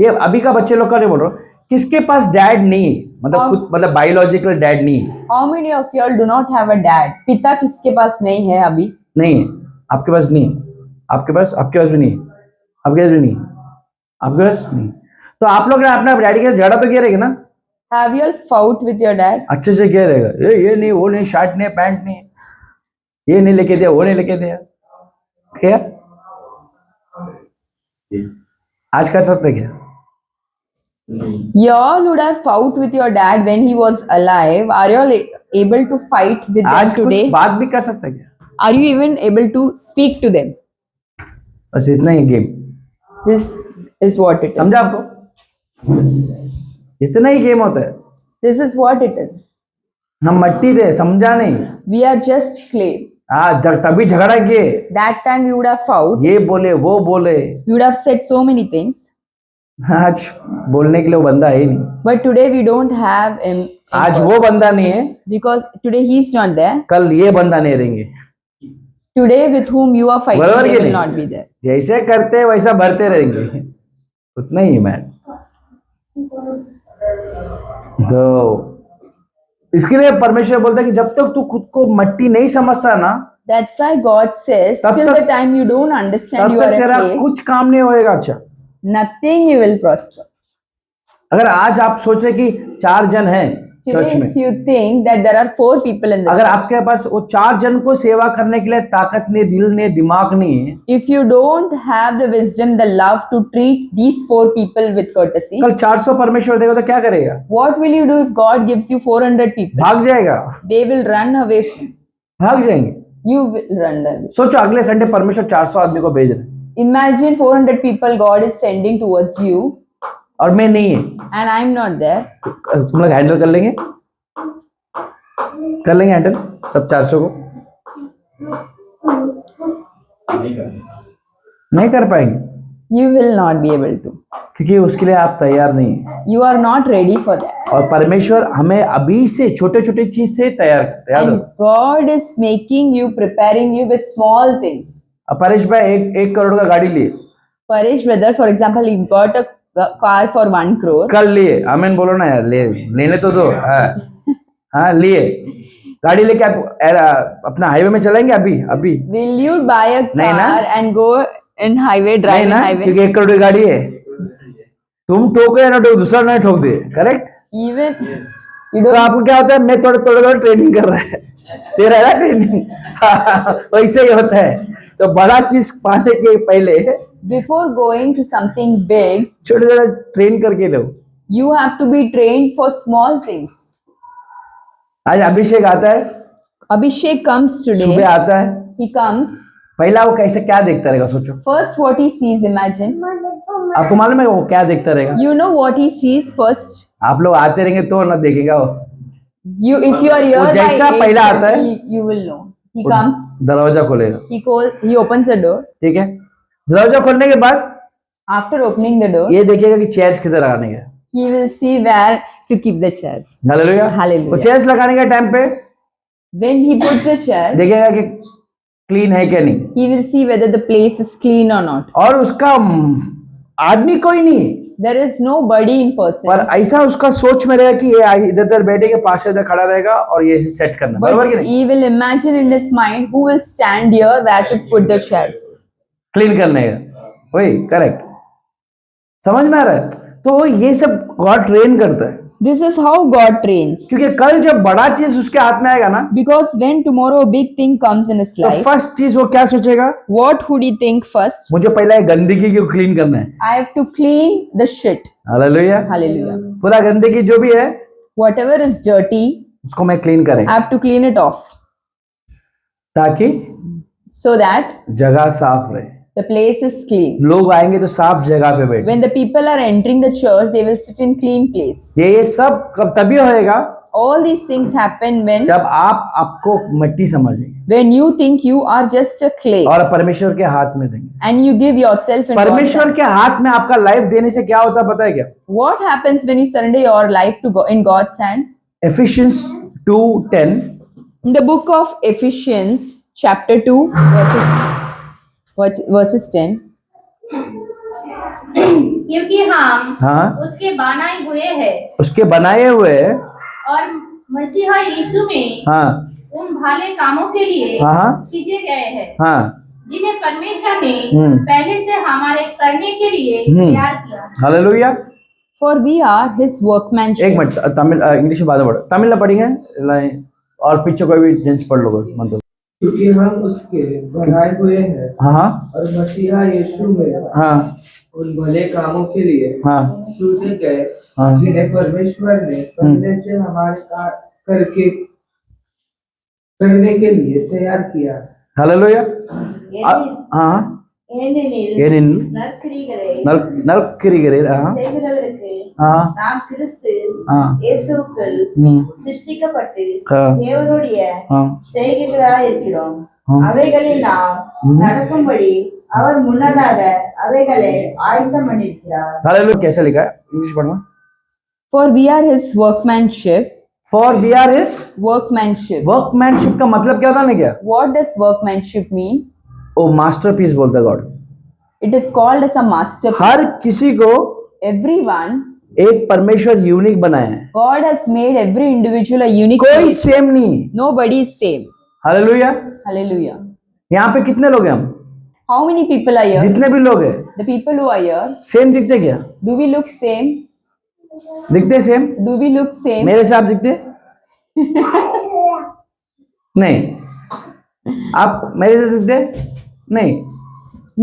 ये अभी का बच्चे लोग का नहीं बोल रहा हूँ, किसके पास डैड नहीं है, मतलब खुद, मतलब बायोलॉजिकल डैड नहीं है, How many of y'all do not have a dad? पिता किसके पास नहीं है अभी? नहीं है, आपके पास नहीं है, आपके पास भी नहीं है, आपके पास भी नहीं है, आपके पास नहीं। तो आप लोग ने अपने डैडी के साथ झगड़ा तो किया रहेगा ना, Have you all fought with your dad? अच्छे से किया रहेगा। ये नहीं, वो नहीं, शर्ट नहीं, पैंट नहीं, ये नहीं लेके दिया, वो नहीं लेके दिया, क्या आज कर सकते क्या? Y'all would have fought with your dad when he was alive. Are you all able to fight with them आज कुछ today? बात भी कर सकते क्या? Are you even able to speak to them? बस इतना ही game, This is what it is. समझा आपको? इतना ही गेम होता है। This is what it is. हम मट्टी थे, समझा नहीं। We are just clay. हाँ, तभी झगड़ा किए, That time we would have fought. ये बोले वो बोले, We would have said so many things. आज बोलने के लिए वो बंदा है ही नहीं, But today we don't have him. आज वो बंदा नहीं है, Because today he's not there. कल ये बंदा नहीं रहेंगे। Today with whom you are fighting, बराबर they कि will नहीं? not be there. जैसे करते हैं वैसा भरते रहेंगे, उतना ही मैन। तो इसके लिए परमेश्वर बोलता है कि जब तक तू खुद को मट्टी नहीं समझता ना, That's why God says, तब till तक- the time you don't understand तब you तक are a तेरा clay, कुछ काम नहीं होएगा। अच्छा, nothing you will prosper. अगर आज आप सोच रहे कि 4 जन हैं चर्च Today, में, if you think that there are 4 people in the अगर church, आपके पास वो 4 जन को सेवा करने के लिए ताकत नहीं, दिल नहीं, दिमाग नहीं है, if you don't have the wisdom, the love to treat these 4 people with courtesy, कल 400 परमेश्वर देगा तो क्या करेगा? what will you do if God gives you 400 people? भाग जाएगा, They will run away from you. भाग जाएंगे। You will run away. सोचो अगले संडे परमेश्वर 400 आदमी को भेज रहे हैं Imagine 400 people God is sending towards you और मैं नहीं है, and I'm not there. तुम लोग हैंडल कर लेंगे? कर लेंगे हैंडल सब 400 को? नहीं कर पाएंगे, You will not be able to. क्योंकि उसके लिए आप तैयार नहीं है। You are not ready for that. और परमेश्वर हमें अभी से छोटे छोटे चीज से तैयार करते हैं। And God is making you, preparing you with small things. अब परेश भाई 1 करोड़ का गाड़ी लिए, Paresh brother, for example, he bought a car for 1 crore. कल लिए, आमीन बोलो ना यार, लेने तो दो। हाँ लिए गाड़ी लेके आप अपना हाईवे में चलेंगे अभी? Will you buy a नहीं ना? car and go in highway, drive नहीं in ना, highway? क्योंकि 1 करोड़ की गाड़ी है, तुम ठोको या ना ठोक, दूसरा ना ठोक दे, करेक्ट? Even you तो don't. आपको क्या होता है, मैं थोड़ा ट्रेनिंग कर रहा है, तेरा है ना ट्रेनिंग। वैसे ही होता है। तो बड़ा चीज पाने के पहले Before going to something big, छोटे छोटे ट्रेन करके लो। you have to be trained for small things. आज अभिषेक आता है, Abhishek comes सुबह today. आता है, He comes. पहला वो कैसे क्या देखता रहेगा, सोचो। First, what he sees, imagine. आपको मालूम है वो क्या देखता रहेगा? You know what he sees first? आप लोग आते रहेंगे तो ना देखेगा वो। If you are here by जैसा पहला आता है, 8:30, you will know. He comes, दरवाजा खोलेगा, he opens the door. ठीक है। दरवाजा खोलने के बाद After opening the door, ये देखेगा कि चेयर्स किधर लगाने का। he will see where to keep the chairs. Hallelujah. Hallelujah. वो चेयर्स लगाने के टाइम पे When he puts the chairs, देखेगा कि क्लीन है क्या नहीं, he will see whether the place is clean or not. और उसका आदमी कोई नहीं है, There is nobody in person. पर ऐसा उसका सोच में रहेगा कि ये इधर उधर बैठेगा, पास इधर खड़ा रहेगा और ये सेट करना, बराबर कि But नहीं? he will imagine in his mind who will stand here where to put the chairs. Clean करने का, वही करेक्ट। समझ में आ रहा है? तो ये सब गॉड ट्रेन करता है, This is how God trains. क्योंकि कल जब बड़ा चीज उसके हाथ में आएगा ना, Because when tomorrow a big thing comes in his तो life, फर्स्ट चीज वो क्या सोचेगा? what would he think first? मुझे पहला ये गंदगी को क्लीन करना है। I have to clean the shit. Hallelujah. Hallelujah. पूरा गंदगी जो भी है Whatever is dirty, उसको मैं क्लीन करें, I have to clean it off ताकि so that जगह साफ रहे। the place is clean. लोग आएंगे तो साफ जगह पे बैठे। When the people are entering the church, they will sit in clean place. ये सब कब तभी होएगा All these things happen when जब आप आपको मिट्टी समझेंगे when you think you are just a clay और परमेश्वर के हाथ में देंगे। and you give yourself in God's परमेश्वर hand. के हाथ में आपका लाइफ देने से क्या होता है पता है क्या? What happens when you surrender your life to God in God's hand? Ephesians 2:10 In the book of Ephesians, chapter 2, verses 10. क्योंकि हम हाँ, उसके बनाए हुए हैं उसके बनाए हुए, और मसीहा यीशु में हाँ उन भले कामों के लिए हाँ सीजे गए हैं, हाँ, जिन्हें परमेश्वर ने पहले से हमारे करने के लिए तैयार किया। Hallelujah. For we are his एक workmanship. मिनट, तमिल इंग्लिश में बाद में पढ़ो, तमिल में पढ़ेंगे और पीछे कोई भी जेंस पढ़ लो मतलब। क्योंकि हम उसके बनाए हुए हैं हाँ हाँ और मसीहा यीशु में हाँ उन भले कामों के लिए हाँ सूझे गए, हाँ। जिन्हें परमेश्वर ने पहले से हमारे करने के लिए तैयार किया। हालेलुया। हाँ ஏனெனில் ஏனெனில் நற்கிரிகளை நற்கிரிகளில் செய்கிறதற்கு हाँ நாம் கிறிஸ்து हाँ இயேசுவுக்குள் हम्म, சிருஷ்டிக்கப்பட்டு हाँ தேவனுடைய हाँ செய்கைகளாய் இருக்கிறோம். हाँ। அவைகளில் நாம் நடக்கும்படி அவர் முன்னதாக அவைகளை ஆயத்தம் பண்ணியிருக்கிறார். हालेलुया। कैसे लिखा है इंग्लिश पढ़ना? For we are his workmanship. For we are his Workmanship. Workmanship का मतलब क्या होता है ना क्या? What does workmanship mean? वो मास्टरपीस बोलता है God. It is called as a masterpiece. हर किसी को Everyone, एक परमेश्वर यूनिक बनाया है, God has made every individual a unique. कोई creation. सेम नहीं। Nobody is same. Hallelujah. Hallelujah. यहाँ पे कितने लोग हैं हम? How many people are here? जितने भी लोग हैं The people who are here, same दिखते क्या? do we look same? दिखते same? Do we look same? मेरे से आप दिखते नहीं? आप मेरे से दिखते नहीं?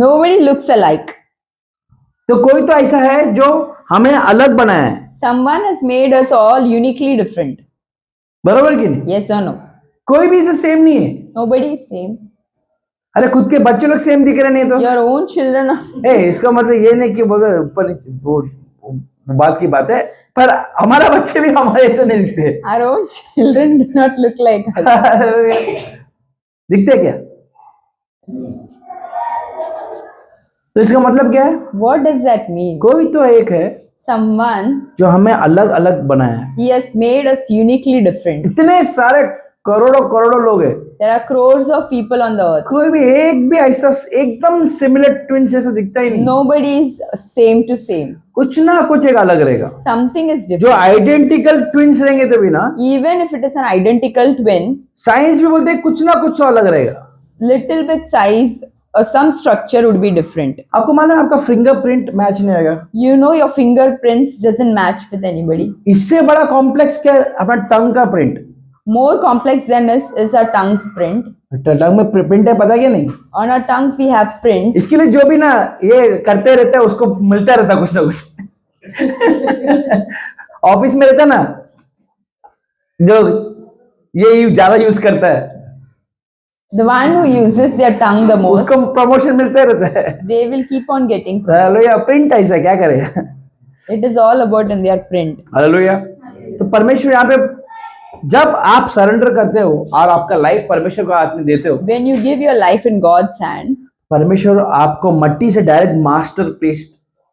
Nobody looks alike. तो कोई तो ऐसा है जो हमें अलग बनाया है, Someone has made us all uniquely different. बरोबर कि नहीं? Yes or no? कोई भी तो सेम नहीं है। Nobody is same. अरे खुद के बच्चे लोग सेम दिख रहे नहीं तो Your own children are. ए, इसका मतलब ये नहीं कि बोले ऊपर वो बात की बात है, पर हमारा बच्चे भी हमारे ऐसे नहीं दिखते। Our own children do not look like us. दिखते क्या? तो इसका मतलब क्या है? What does that mean? कोई तो एक है Someone, जो हमें अलग अलग बनाया है। he has made us uniquely different. इतने सारे करोड़ों करोड़ों लोग हैं, There are crores of people on the earth. कोई भी एक भी ऐसा एकदम सिमिलर ट्विंस जैसा दिखता ही नहीं। Nobody is same to same. कुछ ना कुछ एक अलग रहेगा। Something is जो different. आइडेंटिकल ट्विंस रहेंगे तभी ना, Even if it is an identical twin, science भी बोलते हैं कुछ ना कुछ तो अलग रहेगा। little bit size or some structure would be different. आपको मालूम है आपका फिंगरप्रिंट मैच नहीं आएगा। You know your fingerprints doesn't match with anybody. इससे बड़ा कॉम्प्लेक्स क्या है? अपना टंग का print. More complex than this is our tongue's print. टंग में प्रिंट है, पता क्या नहीं? On our tongues we have print. इसके लिए जो भी ना ये करते रहते हैं उसको मिलता रहता कुछ ना कुछ। ऑफिस में रहता ना जो ये ज्यादा यूज करता है, The one who uses their tongue the most, उसको प्रमोशन मिलते रहते हैं। they will keep on getting. Hallelujah, print ऐसा क्या करे। It is all about in their print. Hallelujah. तो परमेश्वर यहाँ पे जब आप सरेंडर करते हो और आपका लाइफ परमेश्वर को हाथ में देते हो, When you give your life in God's hand, परमेश्वर आपको मट्टी से डायरेक्ट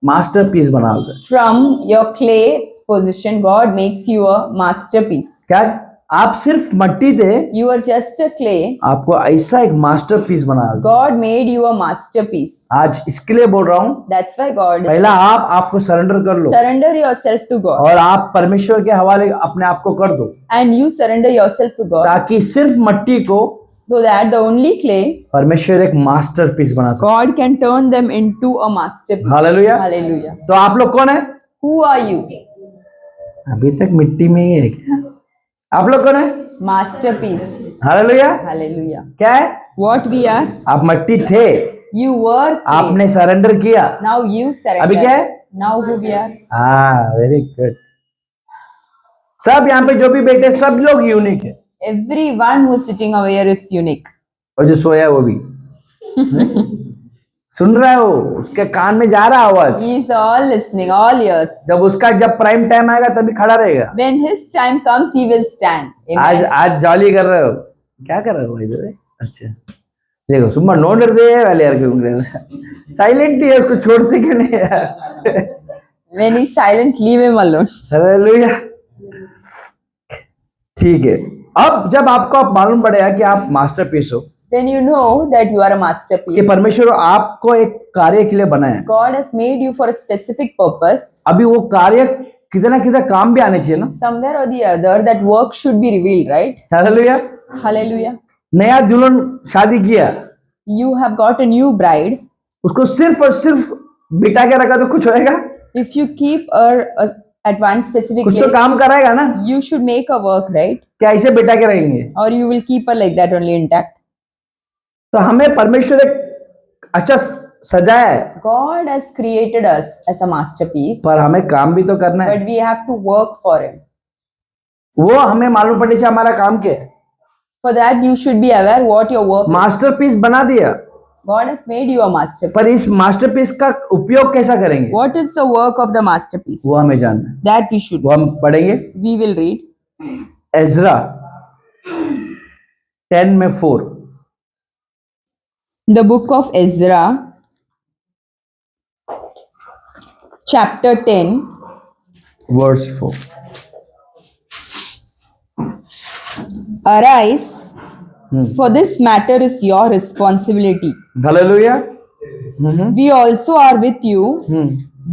मास्टरपीस बना देता है। from your clay position, God makes you a masterpiece. क्या आप सिर्फ मट्टी थे, You are just a clay. आपको ऐसा एक मास्टरपीस बना देता है। God made you a masterpiece. आज इसके लिए बोल रहा हूँ, That's why God is. पहला आपको सरेंडर कर लो Surrender yourself to God. और आप परमेश्वर के हवाले अपने आप को कर दो, And you surrender yourself to God. ताकि सिर्फ मट्टी को So that the only clay, परमेश्वर एक मास्टरपीस बना सके। God can turn them into a masterpiece. Hallelujah. Hallelujah. तो आप लोग कौन है? Who are you? अभी तक मिट्टी में ही है क्या? आप लोग कौन है? Masterpiece. हालेलुया। Hallelujah. क्या है? What we are? आप मट्टी थे, You were clay. आपने सरेंडर किया। Now you surrender. अभी क्या है? Now who we are? हाँ, वेरी गुड। सब यहाँ पे जो भी बैठे सब लोग यूनिक है, Everyone who is sitting over here is unique. और जो सोया है वो भी सुन रहा है, वो उसके कान में जा रहा है आवाज। He is all listening, all ears. जब प्राइम टाइम आएगा तभी खड़ा रहेगा। When his time comes, he will stand. Amen. आज जॉली कर रहे हो, क्या कर रहे हो इधर? अच्छा देखो, सुम्मा नोडरदे वाले यार क्यों साइलेंट ही है, उसको छोड़ते क्यों नहीं यार? When he's silent, leave him alone. Hallelujah. ठीक है, अब जब आपको आप मालूम पड़ेगा कि आप मास्टरपीस हो, Then you know that you are a masterpiece. कि परमेश्वर आपको एक कार्य के लिए बनाया है। God has made you for a specific purpose. अभी वो कार्य कितना ना कितना काम भी आने चाहिए ना। Somewhere or the other, that work should be revealed, right? Hallelujah. Hallelujah. नया दुल्हन शादी किया, You have got a new bride. उसको सिर्फ और सिर्फ बिठा के रखा तो कुछ होएगा? If you keep her at one specific कुछ तो place, काम कराएगा ना। you should make her work, right? क्या ऐसे बिठा के रहेंगे? Or you will keep her like that only intact. तो हमें परमेश्वर एक अच्छा सजाया है, God has created us as a masterpiece, पर हमें काम भी तो करना है। but we have to work for Him. वो हमें मालूम पड़ने चाहिए हमारा काम क्या है। For that, you should be aware what your work is. Masterpiece बना दिया, God has made you a masterpiece. पर इस मास्टरपीस का उपयोग कैसा करेंगे What is the work of the masterpiece? वो हमें जानना है। That we should. वो हम पढ़ेंगे We will read. एजरा 10 में 4। The book of Ezra, chapter 10, verse 4। Arise, for this matter is your responsibility. Hallelujah. We also are with you.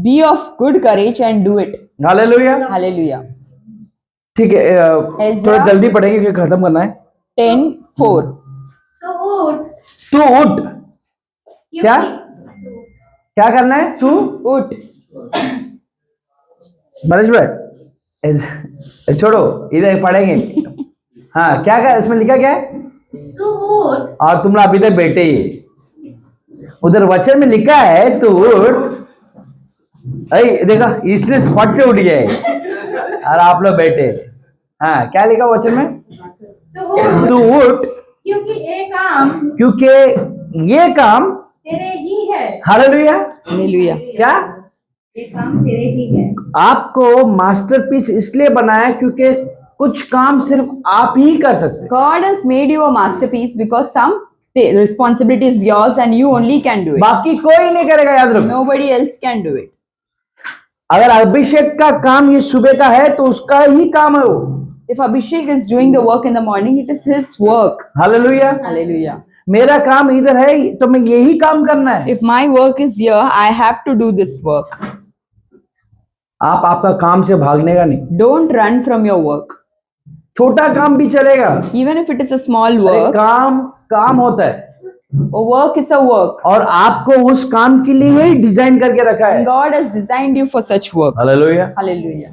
Be of good courage and do it. Hallelujah. Hallelujah. ठीक है, थोड़ा जल्दी पढ़ेंगे क्योंकि खत्म करना है। 10:4. तो उठ तू उठ। क्या क्योंकि क्या करना है? तू Ut. मनीष भाई छोड़ो, इधर पढ़ेंगे। हाँ, क्या क्या इसमें लिखा क्या है? तू उठ और तुम लोग अभी तक बैठे ही, उधर वचन में लिखा है तू उठ। अरे देखा, इसने स्पॉट से उठ गया है और आप लोग बैठे। हाँ, क्या लिखा वचन में? तू उठ क्योंकि ये काम तेरे ही है। हालेलुया। Hallelujah. क्या ये काम तेरे ही है। आपको मास्टरपीस इसलिए बनाया क्योंकि कुछ काम सिर्फ आप ही कर सकते। God has made you a masterpiece because some responsibility is yours and you only can do it. बाकी कोई नहीं करेगा, याद रखो। Nobody else can do it. अगर अभिषेक का काम ये सुबह का है तो उसका ही काम है वो। If Abhishek is doing the work in the morning, it is his work. Hallelujah. Hallelujah. मेरा काम इधर है तो मैं यही काम करना है। If my work is here, I have to do this work. आप आपका काम से भागने का नहीं। Don't run from your work. छोटा काम भी चलेगा, Even if it is a small अरे work, काम काम होता है a work is a work. और आपको उस काम के लिए ही डिजाइन करके रखा है। And God has designed you for such work. Hallelujah. Hallelujah.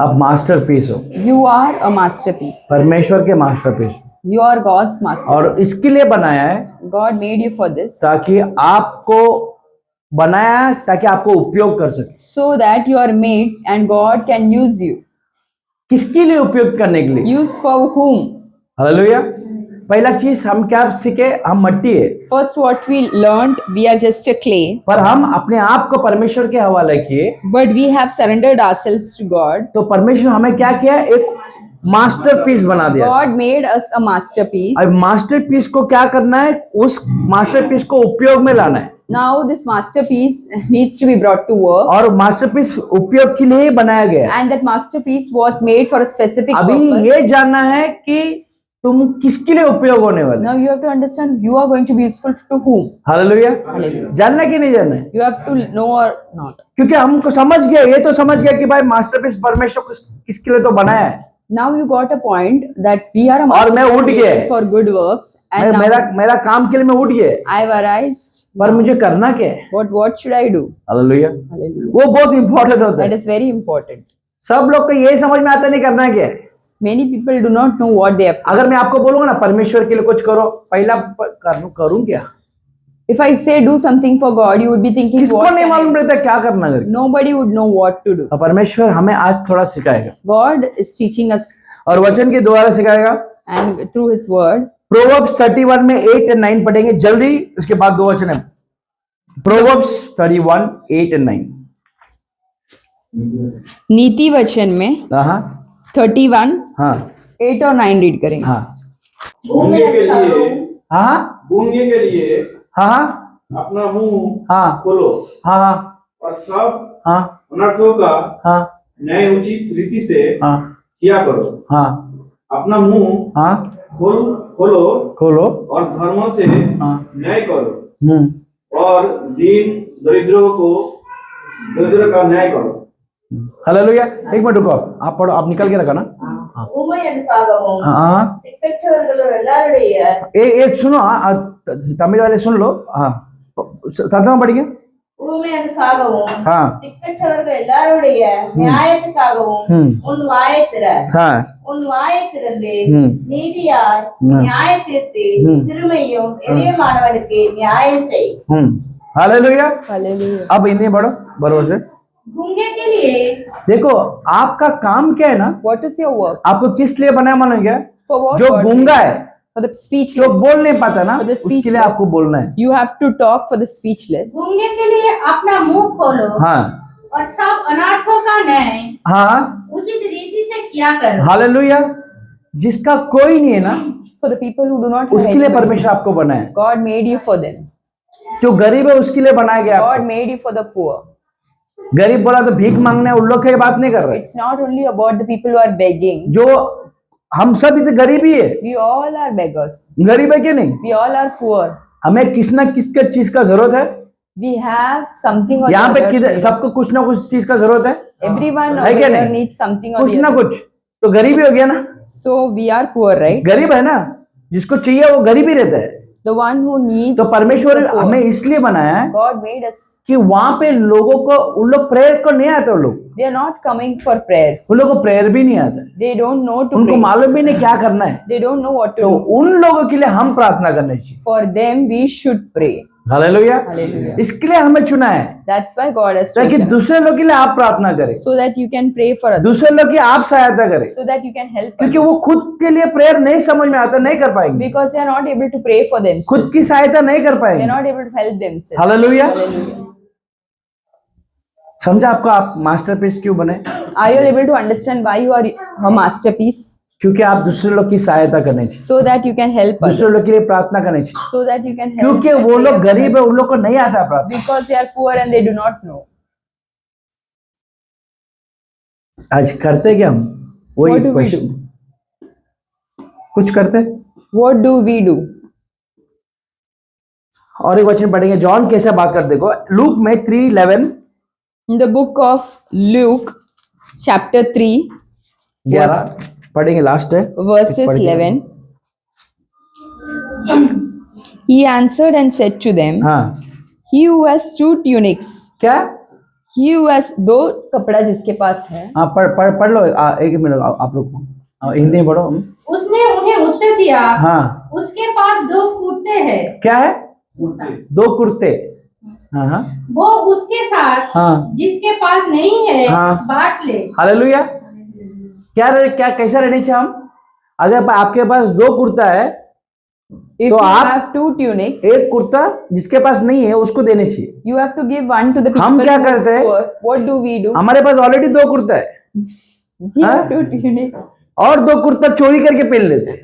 आप मास्टरपीस हो, You are a masterpiece. परमेश्वर के masterpiece, You are God's masterpiece. और इसके लिए बनाया है God made you for this ताकि आपको बनाया ताकि आपको उपयोग कर सके। so that you are made and God can use you. किसके लिए उपयोग करने के लिए? Use for whom? हालेलुया। पहला चीज हम क्या सीखे, हम मट्टी है, First, what we learned, we are just a clay, पर हम अपने आप को परमेश्वर के हवाले किए, but we have surrendered ourselves to God. तो परमेश्वर हमें क्या किया, एक मास्टरपीस बना दिया। God made us a masterpiece. अब मास्टरपीस को क्या करना है, उस मास्टरपीस को उपयोग में लाना है, Now this masterpiece needs to be brought to work, और मास्टरपीस उपयोग के लिए ही बनाया गया है। and that masterpiece was made for a specific अभी purpose. ये जानना है कि तुम किसके लिए उपयोग होने वाले। Now you have to understand you are going to be useful to whom. Hallelujah. Hallelujah. जानना कि नहीं जानना है, You have to know or not. क्योंकि हमको समझ गया, ये तो समझ गया कि भाई मास्टरपीस परमेश्वर किसके लिए तो बनाया है, Now you got a point that we are a और मैं उठ masterpiece गया। for good works, and now मेरा काम के लिए मैं उठ गया, I've arised. पर मुझे करना क्या है। What should I do? Hallelujah. Hallelujah. वो बहुत इंपॉर्टेंट होता That है। is very important. सब लोग को ये समझ में आता नहीं करना क्या है। Many people do not know what they have to do. अगर मैं आपको बोलूंगा ना परमेश्वर के लिए कुछ करो, पहला करूं क्या, If I say do something for God, you would be thinking, किसको what नहीं can I मालूम do? रहता क्या करना करके। Nobody would know what to do. और परमेश्वर हमें आज थोड़ा सिखाएगा, God is teaching us, और वचन के द्वारा सिखाएगा। and through His Word. Proverbs 31 में 8 और 9 पढ़ेंगे जल्दी, उसके बाद 2 वचन है। प्रोवर्ब्स 31 8 और 9। नीति वचन में हाँ 31 हाँ 8 और 9 रीड करेंगे. हाँ गूंगे के लिए, हाँ गूंगे के लिए हाँ अपना मुंह हाँ खोलो हाँ और सब हाँ अनर्थों का हाँ न्याय उचित रीति से हाँ किया करो। हाँ अपना मुंह हाँ खोलो खोलो और धर्म से हाँ न्याय करो और दरिद्रों का न्याय करो। हालेलुया। एक मिनट रुको, आप पढ़ो, आप निकल के रखा ना। ஊமையனுக்காகவும் हाँ திக்கற்றவர்கள் எல்லாருடைய एक सुनो, तमिल वाले सुन लो। हाँ 7वां पढ़िए। ஊமையனுக்காகவும் हाँ திக்கற்றவர்கள் எல்லாருடைய நியாயத்துக்காகவும் உன் வாயை திற. हाँ உன் வாயை திறந்து हम्म, நீதியாய் நியாய தீர்த்து சிறுமையும் எளியமானவனுக்கு நியாயம் செய். हालेलुया। Hallelujah. अब हिंदी में पढ़ो बरोबर से। गूंगे के लिए देखो आपका काम क्या है ना, What is your work? आपको किस लिए बनाया मालूम है क्या, For what? जो God गूंगा made? है, For the जो speechless. बोल नहीं पाता ना, For the उसके लिए speechless. आपको बोलना है। You have to talk for the speechless. गूंगे के लिए अपना मुंह खोलो हाँ और सब अनाथों का न्याय हाँ उचित रीति से किया करो। हालेलुया। जिसका कोई नहीं है ना, For the people who do not have उसके लिए anybody, परमेश्वर आपको बनाया है। God made you for them. जो गरीब है उसके लिए बनाया गया God आपको। made you for the poor. गरीब बोला तो भीख मांगने उन लोग की बात नहीं कर रहे, It's not only about the people who are begging. जो हम सब इतने गरीब ही है। We all are beggars. गरीब है कि नहीं, We all are poor. हमें किस ना किसके चीज का जरूरत है। We have something or the यहाँ पे other. किधर सबको कुछ ना कुछ चीज का जरूरत है, Everyone है over क्या here नहीं? needs something or कुछ the ना other. कुछ तो गरीब ही हो गया ना। So we are poor, right? गरीब है ना, जिसको चाहिए वो गरीब ही रहता है। The one who needs. तो परमेश्वर is the poor. हमें इसलिए बनाया है God made us. कि वहां पे लोगों को, उन लोग प्रेयर को नहीं आते, उन लोग They are not coming for prayers. उन लोगों को प्रेयर भी नहीं आता, They don't know to उनको pray. मालूम भी नहीं क्या करना है। They don't know what to तो do. उन लोगों के लिए हम प्रार्थना करनी चाहिए। For them, we should pray. Hallelujah. Hallelujah. इसके लिए हमें चुना है That's why God has ताकि chosen us. दूसरे लोग के लिए आप प्रार्थना करें, So that you can pray for others. दूसरे लोग की आप सहायता करें, So that you can help क्योंकि others. वो खुद के लिए प्रेयर नहीं समझ में आता, नहीं कर पाएंगे, Because they are not able to pray for themselves. खुद की सहायता नहीं कर They are पाएंगे। not able to help themselves. Hallelujah. Hallelujah. समझा आपको आप मास्टरपीस क्यों बने? Are you able to understand why you are a masterpiece? क्योंकि आप दूसरे लोग की सहायता करनी चाहिए, So that you can help दूसरे others. लोग के लिए प्रार्थना करनी चाहिए, So that you can help. क्योंकि and वो pray लोग for गरीब है, others. उन लोग को नहीं आता प्रार्थना। Because they are poor and they do not know. आज करते क्या हम? What वही do we क्वेश्चन, do? कुछ करते। What do we do? और एक वचन पढ़ेंगे, जॉन कैसे बात करते, देखो लूक में 3:11 In the book of Luke, chapter 3, 11 पढ़ेंगे, लास्ट है verses पढ़ के। 11. He answered and said to them, हाँ He who has 2 tunics, क्या, he who has 2 कपड़ा जिसके पास है, हाँ पढ़ लो, एक मिनट आप लोग हिंदी में पढ़ो। उसने उन्हें उत्तर दिया, हाँ उसके पास 2 कुर्ते हैं। क्या है, 2 कुर्ते। हाँ हाँ वो उसके साथ हाँ जिसके पास नहीं है हाँ। बांट ले। हालेलुया। क्या कैसा रहने चाहिए हम, अगर आपके पास 2 कुर्ता है If तो you आप have 2 tunics, एक कुर्ता जिसके पास नहीं है उसको देने चाहिए। you have to give one to the people हम क्या who करते are हैं? poor. What do we do? हमारे पास ऑलरेडी 2 कुर्ता है We हाँ? have 2 tunics. और 2 कुर्ता चोरी करके पहन लेते हैं।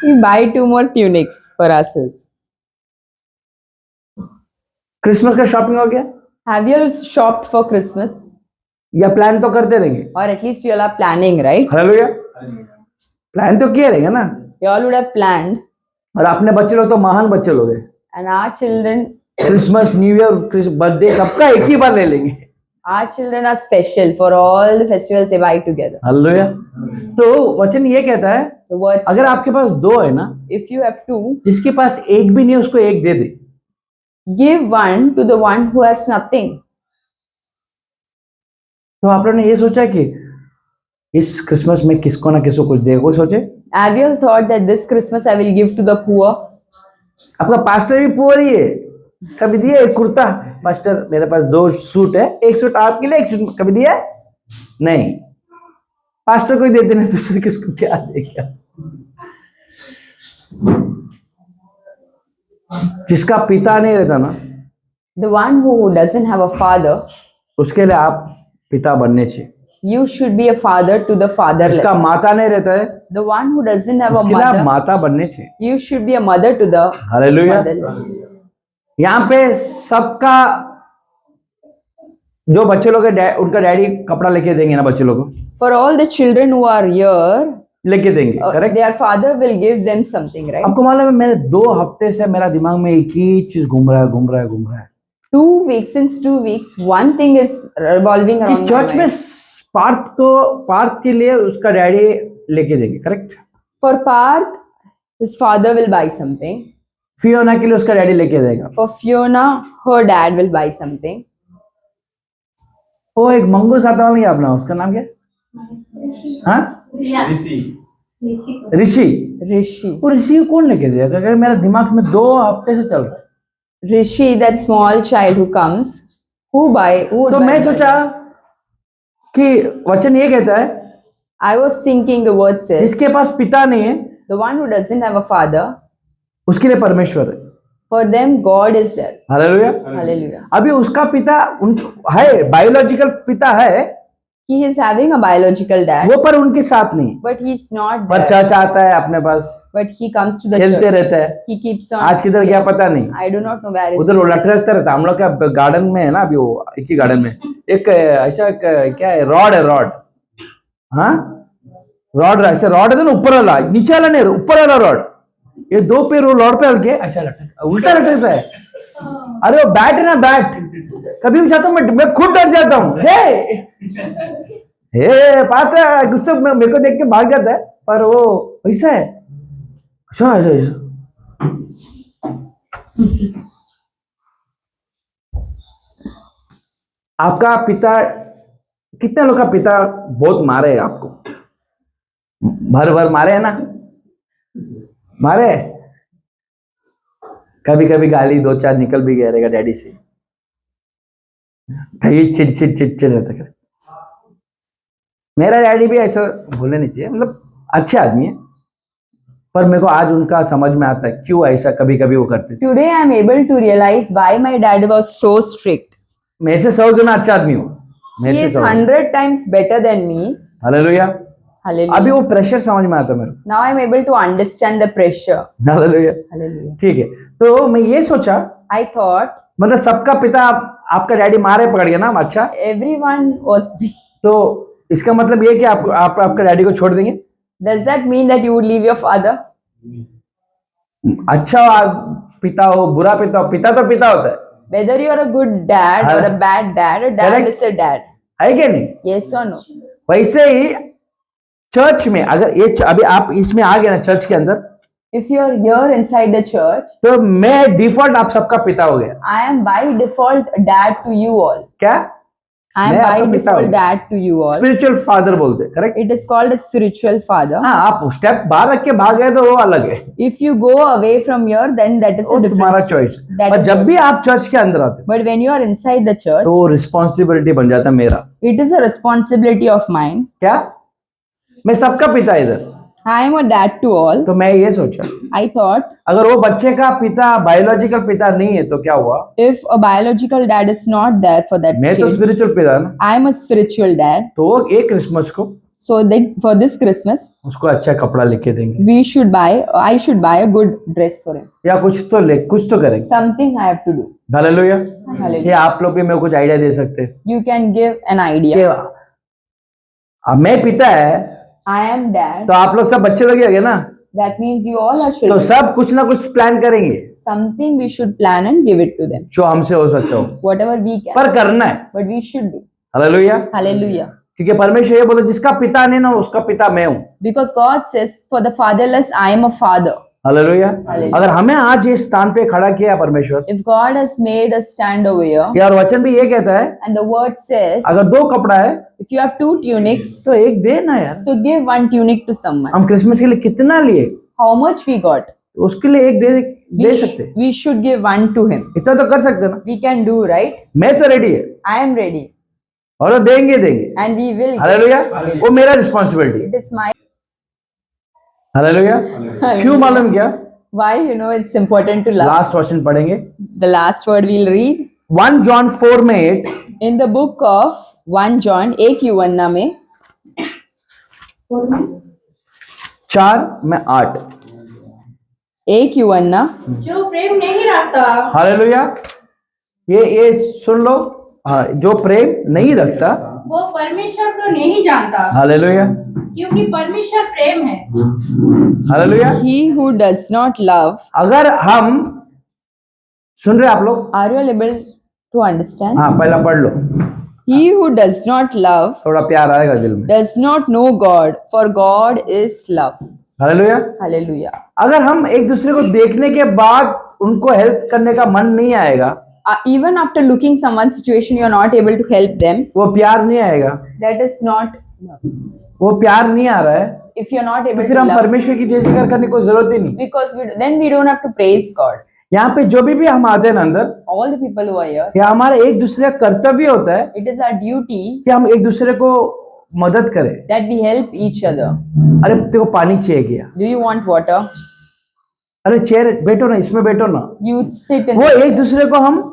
We buy 2 more tunics for ourselves. Christmas का शॉपिंग हो गया Have you all shopped for Christmas? या प्लान तो करते रहेंगे? Or at least you all are planning, right? Hallelujah, plan तो किए रहेंगे ना। You all would have planned. और अपने बच्चे लोग तो महान बच्चे लोग हैं, And our children, Christmas, new year, birthday सबका एक ही बार ले लेंगे। are special for all the festivals they buy together. Hallelujah. तो वचन ये कहता है The word अगर says, आपके पास 2 है ना, if you have 2, जिसके पास एक भी नहीं है उसको एक दे दे। give one to the one who has nothing. तो आप लोगों ने ये सोचा कि इस क्रिसमस में किसको ना किसको कुछ देगा? कोई सोचे? Have you all thought that this Christmas I will give to the poor? आपका पास्टर भी पुअर ही है, कभी दिया एक कुर्ता? पास्टर मेरे पास 2 सूट है, एक सूट आपके लिए, एक सूट कभी दिया? नहीं। पास्टर को ही देते नहीं, दूसरे किसको क्या देगा? जिसका पिता नहीं रहता ना, The one who doesn't have a father, उसके लिए आप पिता बनने चाहिए। you should be a father to the fatherless. जिसका माता नहीं रहता है The one who doesn't have a उसके लिए आप mother, माता बनने चाहिए। you should be a mother to the hallelujah. motherless. यहाँ पे सबका जो बच्चे लोग हैं, उनका डैडी कपड़ा लेके देंगे ना बच्चे लोगों को, For all the children who are here, लेके देंगे, correct? their father will give them something, right? आपको मालूम है मेरे 2 हफ्ते से मेरा दिमाग में एक ही चीज घूम रहा है 2 weeks, since 2 weeks, one thing is revolving कि around my चर्च में mind. पार्थ के लिए उसका डैडी लेके देंगे, correct? For Parth, his father will buy something. Fiona के लिए उसका डैडी लेके देगा। For Fiona, her dad will buy something. वो एक मंगूस आता होगा क्या अपना, उसका नाम क्या? हाँ, ऋषि ऋषि। Rishi. वो ऋषि को कौन लेके देगा? अगर मेरा दिमाग में 2 हफ्ते से चल रहा है। Rishi, that small child who comes, who would तो buy मैं the सोचा कि वचन ये कहता है I was thinking the word says, जिसके पास पिता नहीं है the one who doesn't have a father, उसके लिए परमेश्वर है। for them God is there. Hallelujah. Hallelujah. अभी उसका पिता है, बायोलॉजिकल पिता है He is having a biological dad, वो, पर उनके साथ नहीं। but he's not पर there. चर्च आता है अपने पास, But he comes to the खेलते church. रहता है। He keeps on. आज किधर गया पता नहीं, I do not know where is. उधर वो लटकता रहता है। हम लोग का गार्डन में है ना, अभी वो एक ही गार्डन में एक ऐसा क्या है, रॉड है, रॉड। हाँ, रॉड, ऐसे रॉड है ना, ऊपर वाला, नीचे वाला नहीं, ऊपर वाला रॉड। ये 2 पैर वो रॉड पे हल्के ऐसा उल्टा लटकता है। अरे वो बैट है ना, बैट, कभी भी जाता हूँ मैं खुद डर जाता हूँ। हे पाता है, गुस्सा मेरे को देख के भाग जाता है, पर वो वैसा है, ऐसा ऐसा ऐसा। आपका पिता, कितने लोग का पिता बहुत मारे है आपको? भर भर मारे है ना, मारे। कभी कभी गाली 2-4 निकल भी गया रहेगा डैडी से, कभी चिड़ रहता कर। मेरा डैडी भी ऐसा बोलने नहीं चाहिए, मतलब अच्छे आदमी है, पर मेरे को आज उनका समझ में आता है क्यों ऐसा कभी कभी वो करते थे। Today I am able to realize why my dad was so strict. मेरे से 100 गुना अच्छा आदमी हो, मेरे He से is 100। 100 times better than me. Hallelujah. Hallelujah. अभी वो प्रेशर समझ में आता मेरे Now I am able to understand the pressure. को। हालेलुया। Hallelujah. ठीक है, तो मैं ये सोचा, I thought मतलब सबका पिता आपका डैडी मारे पकड़ गया ना, अच्छा, everyone was beat. तो इसका मतलब ये कि आप आपका डैडी को छोड़ देंगे? Does that mean that you would leave your father? अच्छा पिता हो, बुरा पिता हो, पिता तो पिता होता है Whether you are a good dad or a bad dad, a dad Correct. is a dad. है क्या नहीं? Yes or no? वैसे ही चर्च में अगर ये अभी आप इसमें आ गए ना चर्च के अंदर, If you are here inside the church, तो मैं डिफॉल्ट आप सबका पिता हो गया। I am by default dad to you all. क्या? I am मैं by आपका पिता default हूँ। dad to you all. Spiritual father बोलते, correct? It is called a spiritual father. हाँ, आप स्टेप बाहर रख के भाग गए तो वो अलग है, If you go away from here, then that is वो a तुम्हारा different. चॉइस। That पर is जब your- भी आप चर्च के अंदर आते But when you are inside the church, तो रिस्पॉन्सिबिलिटी बन जाता मेरा। it is a responsibility of mine. क्या? मैं सबका पिता इधर, I am a dad to all. तो मैं ये सोचा I thought अगर वो बच्चे का पिता बायोलॉजिकल पिता नहीं है तो क्या हुआ, if a biological dad is not there for that मैं तो kid, स्पिरिचुअल पिता ना, I am a spiritual dad. तो वो एक क्रिसमस को So that for this Christmas, उसको अच्छा कपड़ा लेके देंगे I should buy a good dress for him. या कुछ तो करेंगे। Something I have to do. Hallelujah. Hallelujah. ये आप लोग भी मेरे को कुछ आइडिया दे सकते हैं You can give an कि idea. अब मैं पिता है I am dad. तो आप लोग सब बच्चे लोग ही होंगे ना, That means you all are तो children. सब कुछ ना कुछ प्लान करेंगे Something we should plan and give it to them. जो हमसे हो सकता हो, Whatever we can. पर करना है। But we should do. Hallelujah. Hallelujah. क्योंकि परमेश्वर ये बोलता है, जिसका पिता नहीं ना उसका पिता मैं हूँ। Because God says, for the fatherless, I am a father. Hallelujah. Hallelujah. अगर हमें आज इस स्थान पे खड़ा किया परमेश्वर, If God has made us stand over here, या और वचन भी ये कहता है and the word says, अगर 2 कपड़ा है if you have 2 tunics, तो एक दे ना यार। so give 1 tunic to someone. हम क्रिसमस के लिए कितना लिए, How much we got? उसके लिए एक दे सकते, We should give 1 to him. इतना तो कर सकते ना। We can do, right? मैं तो रेडी है I am ready. और वो देंगे And we will. give. Hallelujah. वो मेरा रिस्पॉन्सिबिलिटी है। It is my. हालेलुया। क्यों मालूम क्या, Why, it's important to love. Last question पढ़ेंगे। The last word we'll read 1 John 4:8 in the book of 1 John, 1 यूहन्ना में 4:8। 1 यूहन्ना जो प्रेम नहीं रखता हालेलुया। ये सुन लो, हाँ, जो प्रेम नहीं रखता, वो परमेश्वर को नहीं जानता, हालेलुया क्योंकि परमेश्वर प्रेम है। Hallelujah. He who does not love. अगर हम सुन रहे आप लोग, Are you all able to understand? हाँ पहला पढ़ लो, He who does not love थोड़ा प्यार आएगा दिल में। does not know God, for God is love. Hallelujah. Hallelujah. अगर हम एक दूसरे को देखने के बाद उनको हेल्प करने का मन नहीं आएगा, Even after looking someone's situation, you're not able to help them. वो प्यार नहीं आएगा, That is not love. वो प्यार नहीं आ रहा है, If you're not तो able फिर to हम love, परमेश्वर की जय जयकार करने की कोई जरूरत ही नहीं। because then we don't have to praise God. यहाँ पे जो भी हम आते हैं ना अंदर, All the people who are here, ये हमारा एक दूसरे का कर्तव्य होता है it is our duty कि हम एक दूसरे को मदद करें। that we help each other. अरे तेरे को पानी चाहिए क्या, Do you want water? अरे चेयर बैठो ना, इसमें बैठो ना। You sit in. वो एक दूसरे को हम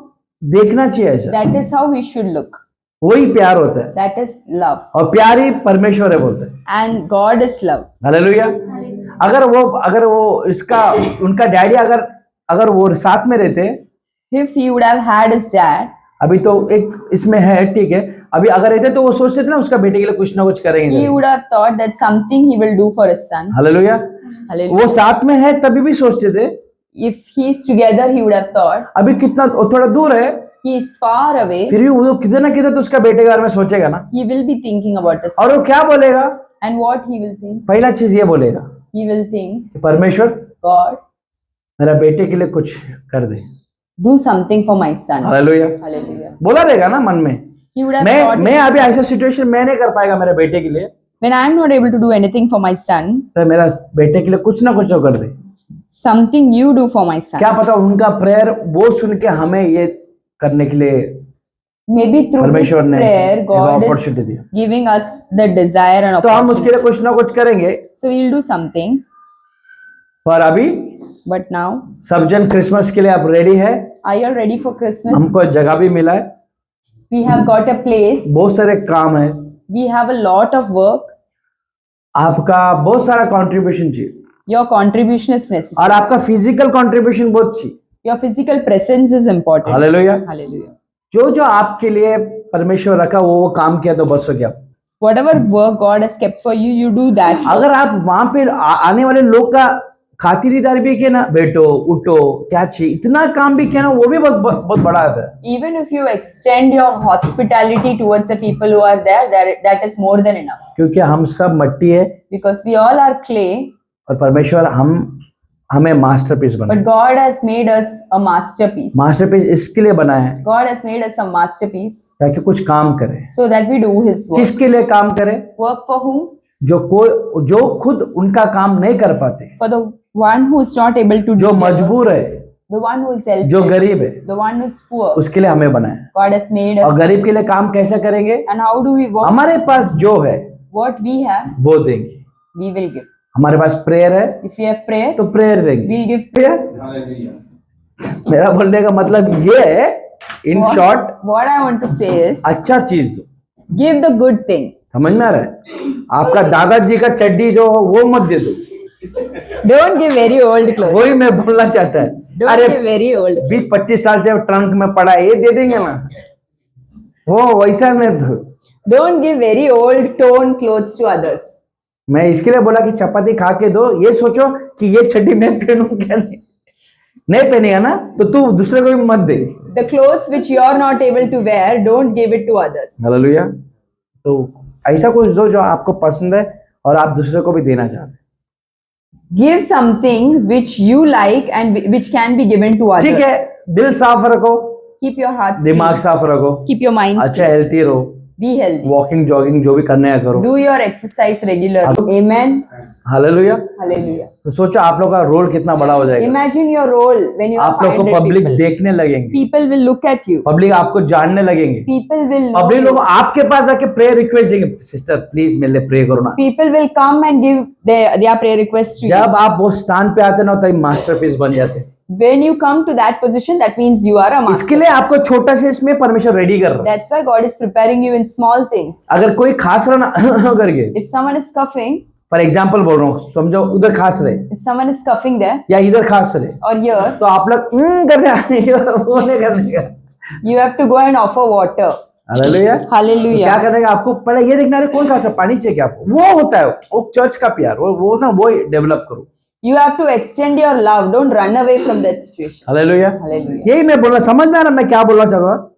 देखना चाहिए ऐसा, That is how we should look. वही प्यार होता है, That is love. और प्यार ही परमेश्वर है बोलते हैं। And God is love. Hallelujah. अगर वो इसका उनका डैडी अगर वो साथ में रहते, If he would have had his dad, अभी तो एक इसमें है ठीक है, अभी अगर रहते तो वो सोचते थे ना उसका बेटे के लिए कुछ ना कुछ he करेंगे। would have thought that something he will do for his son. Hallelujah. Hallelujah. वो साथ में है तभी भी सोचते थे, If he's together, he would have thought. अभी कितना थोड़ा दूर है He is far away. फिर भी वो कितना ना कितना तो उसका बेटे के बारे में सोचेगा ना, He will be thinking about his son. और वो क्या बोलेगा, And what he will think? पहला चीज ये बोलेगा He will think, कि परमेश्वर God, मेरा बेटे के लिए कुछ कर दे। do something for my son. Hallelujah. Hallelujah. बोला रहेगा ना मन में, He would have मैं thought, मैं अभी ऐसा सिचुएशन मैं नहीं कर पाएगा मेरे बेटे के लिए, when I am not able to do anything for my son, तो मेरा बेटे के लिए कुछ ना कुछ तो कर दे। something you do for my son. क्या पता उनका प्रेयर वो सुन के हमें ये करने के लिए Maybe through this परमेश्वर ने prayer, एक God is अपॉर्चुनिटी दिया, giving us the desire and तो हम उसके opportunity. लिए कुछ ना कुछ करेंगे। So we'll do something. पर अभी But now, सब जन क्रिसमस के लिए आप रेडी है, are you all ready for Christmas? हमको जगह भी मिला है, We have got a place. बहुत सारे काम है, We have a lot of work. आपका बहुत सारा कंट्रीब्यूशन चाहिए, Your contribution is necessary. और आपका फिजिकल कंट्रीब्यूशन बहुत चाहिए। Your physical presence is important. Hallelujah. Hallelujah. जो आपके लिए परमेश्वर रखा वो काम किया तो बस हो गया। Whatever work God has kept for you, you do that. अगर आप वहां पे आने वाले लोग का खातिरदारी भी किया ना, बैठो उठो क्या चाहिए, इतना काम भी किया ना, वो भी बहुत बड़ा है। Even if you extend your hospitality towards the people who are there, that is more than enough. क्योंकि हम सब मट्टी है Because we all are clay, और परमेश्वर हमें मास्टरपीस but बनाया। God has made us a masterpiece. Masterpiece इसके लिए बनाया है God has made us a masterpiece ताकि कुछ काम करे। so that we do His work. किसके लिए काम करे? Work for whom? जो खुद उनका काम नहीं कर पाते, For the one who is not able to जो do their work, मजबूर है, the one who is जो helpless, गरीब है, the one who is poor. उसके लिए हमें बनाया। God has made और us. गरीब के लिए काम कैसे करेंगे? And how do we work? हमारे पास जो है What we have, वो देंगे। we will give. हमारे पास प्रेयर है If we have prayer, तो प्रेयर देंगे। we'll give. हालेलुया। मेरा बोलने का मतलब ये है, in short, What I want to say is, अच्छा चीज दो। give the good thing. समझ में आ रहा है? आपका दादाजी का चड्डी जो हो, वो मत दे दो। Don't give very old clothes. वही मैं बोलना चाहता है। Don't अरे give very old. 20-25 साल से ट्रंक में पड़ा है, ये दे देंगे ना, वो वैसा में दो। Don't give very old torn clothes to others. मैं इसके लिए बोला कि चपाती खा के दो, ये सोचो कि ये चड्डी मैं पहनूं क्या नहीं पहनेगा ना, तो तू दूसरे को भी मत दे। The clothes which you are not able to wear, don't give it to others. Hallelujah. तो ऐसा कुछ दो जो आपको पसंद है और आप दूसरे को भी देना चाहते हैं। Give something which you like and which can be given to others. ठीक है, दिल साफ रखो, Keep your heart दिमाग still. साफ रखो, Keep your mind अच्छा still. हेल्थी रहो, Be healthy. वॉकिंग जॉगिंग जो भी करने का करो। Do your exercise regularly. Amen. Hallelujah. Hallelujah. तो सोचो आप लोग का रोल कितना बड़ा हो जाएगा। Imagine your role when you are आप लोग को 500 पब्लिक people. देखने लगेंगे, People will look at you. Public आपको जानने लगेंगे, People will know public you. लोग आपके पास आके प्रेयर रिक्वेस्ट देंगे, सिस्टर प्लीज मेरे लिए प्रे करो ना। People will come and give their prayer requests to you. जब आप वो स्थान पे आते ना, तभी मास्टरपीस बन जाते हैं। When you come to that position, that means you are a master. इसके लिए आपको छोटा से इसमें परमेश्वर रेडी कर रहा है। That's why God is preparing you in small things. अगर कोई खास रहा ना करके, If someone is coughing, for example बोल रहा हूँ, समझो उधर खास रहे if someone is coughing there या इधर खास रहे, or here, तो आप लोग करने वो नहीं करने का। you have to go and offer water. Hallelujah. तो क्या Hallelujah. करने का, आपको पहले ये देखना है कौन खासा पानी चाहिए आपको, वो होता है वो चर्च का प्यार, वो ना वो डेवलप करो। You have to extend your love. Don't run away from that situation. Hallelujah. Hallelujah. यही मैं बोलना, समझ में आ रहा मैं क्या बोलना चाह रहा हूँ।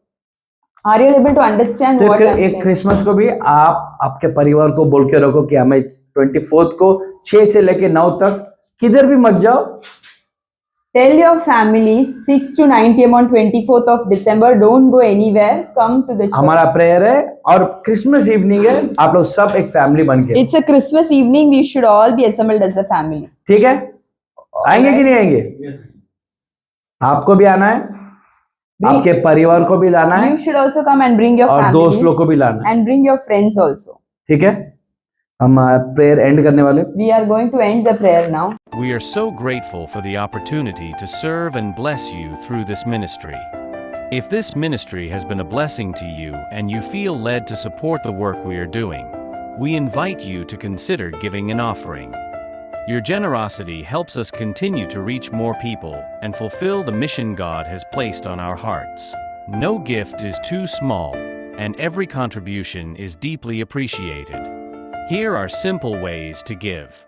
Are you able to understand तो what I'm एक saying? क्रिसमस को भी आप आपके परिवार को बोल के रखो कि हमें 24 को 6 से लेके 9 तक किधर भी मत जाओ। Tell your family 6 to 9 p.m. on 24th of December. Don't go anywhere. Come to the church. हमारा प्रेयर है और क्रिसमस इवनिंग है, आप लोग सब एक फैमिली बन के, It's a Christmas evening. We should all be assembled as a family. ठीक है? आएंगे कि नहीं आएंगे? यस। आपको भी आना है, आपके परिवार को भी लाना है You should also come and bring your और दोस्त family लोग को भी लाना है, and bring your friends also. ठीक है? हम प्रेयर एंड करने वाले। We are going to end the prayer now. We are so grateful for the opportunity to serve and bless you through this ministry. If this ministry has been a blessing to you and you feel led to support the work we are doing, we invite you to consider giving an offering. Your generosity helps us continue to reach more people and fulfill the mission God has placed on our hearts. No gift is too small, and every contribution is deeply appreciated. Here are simple ways to give.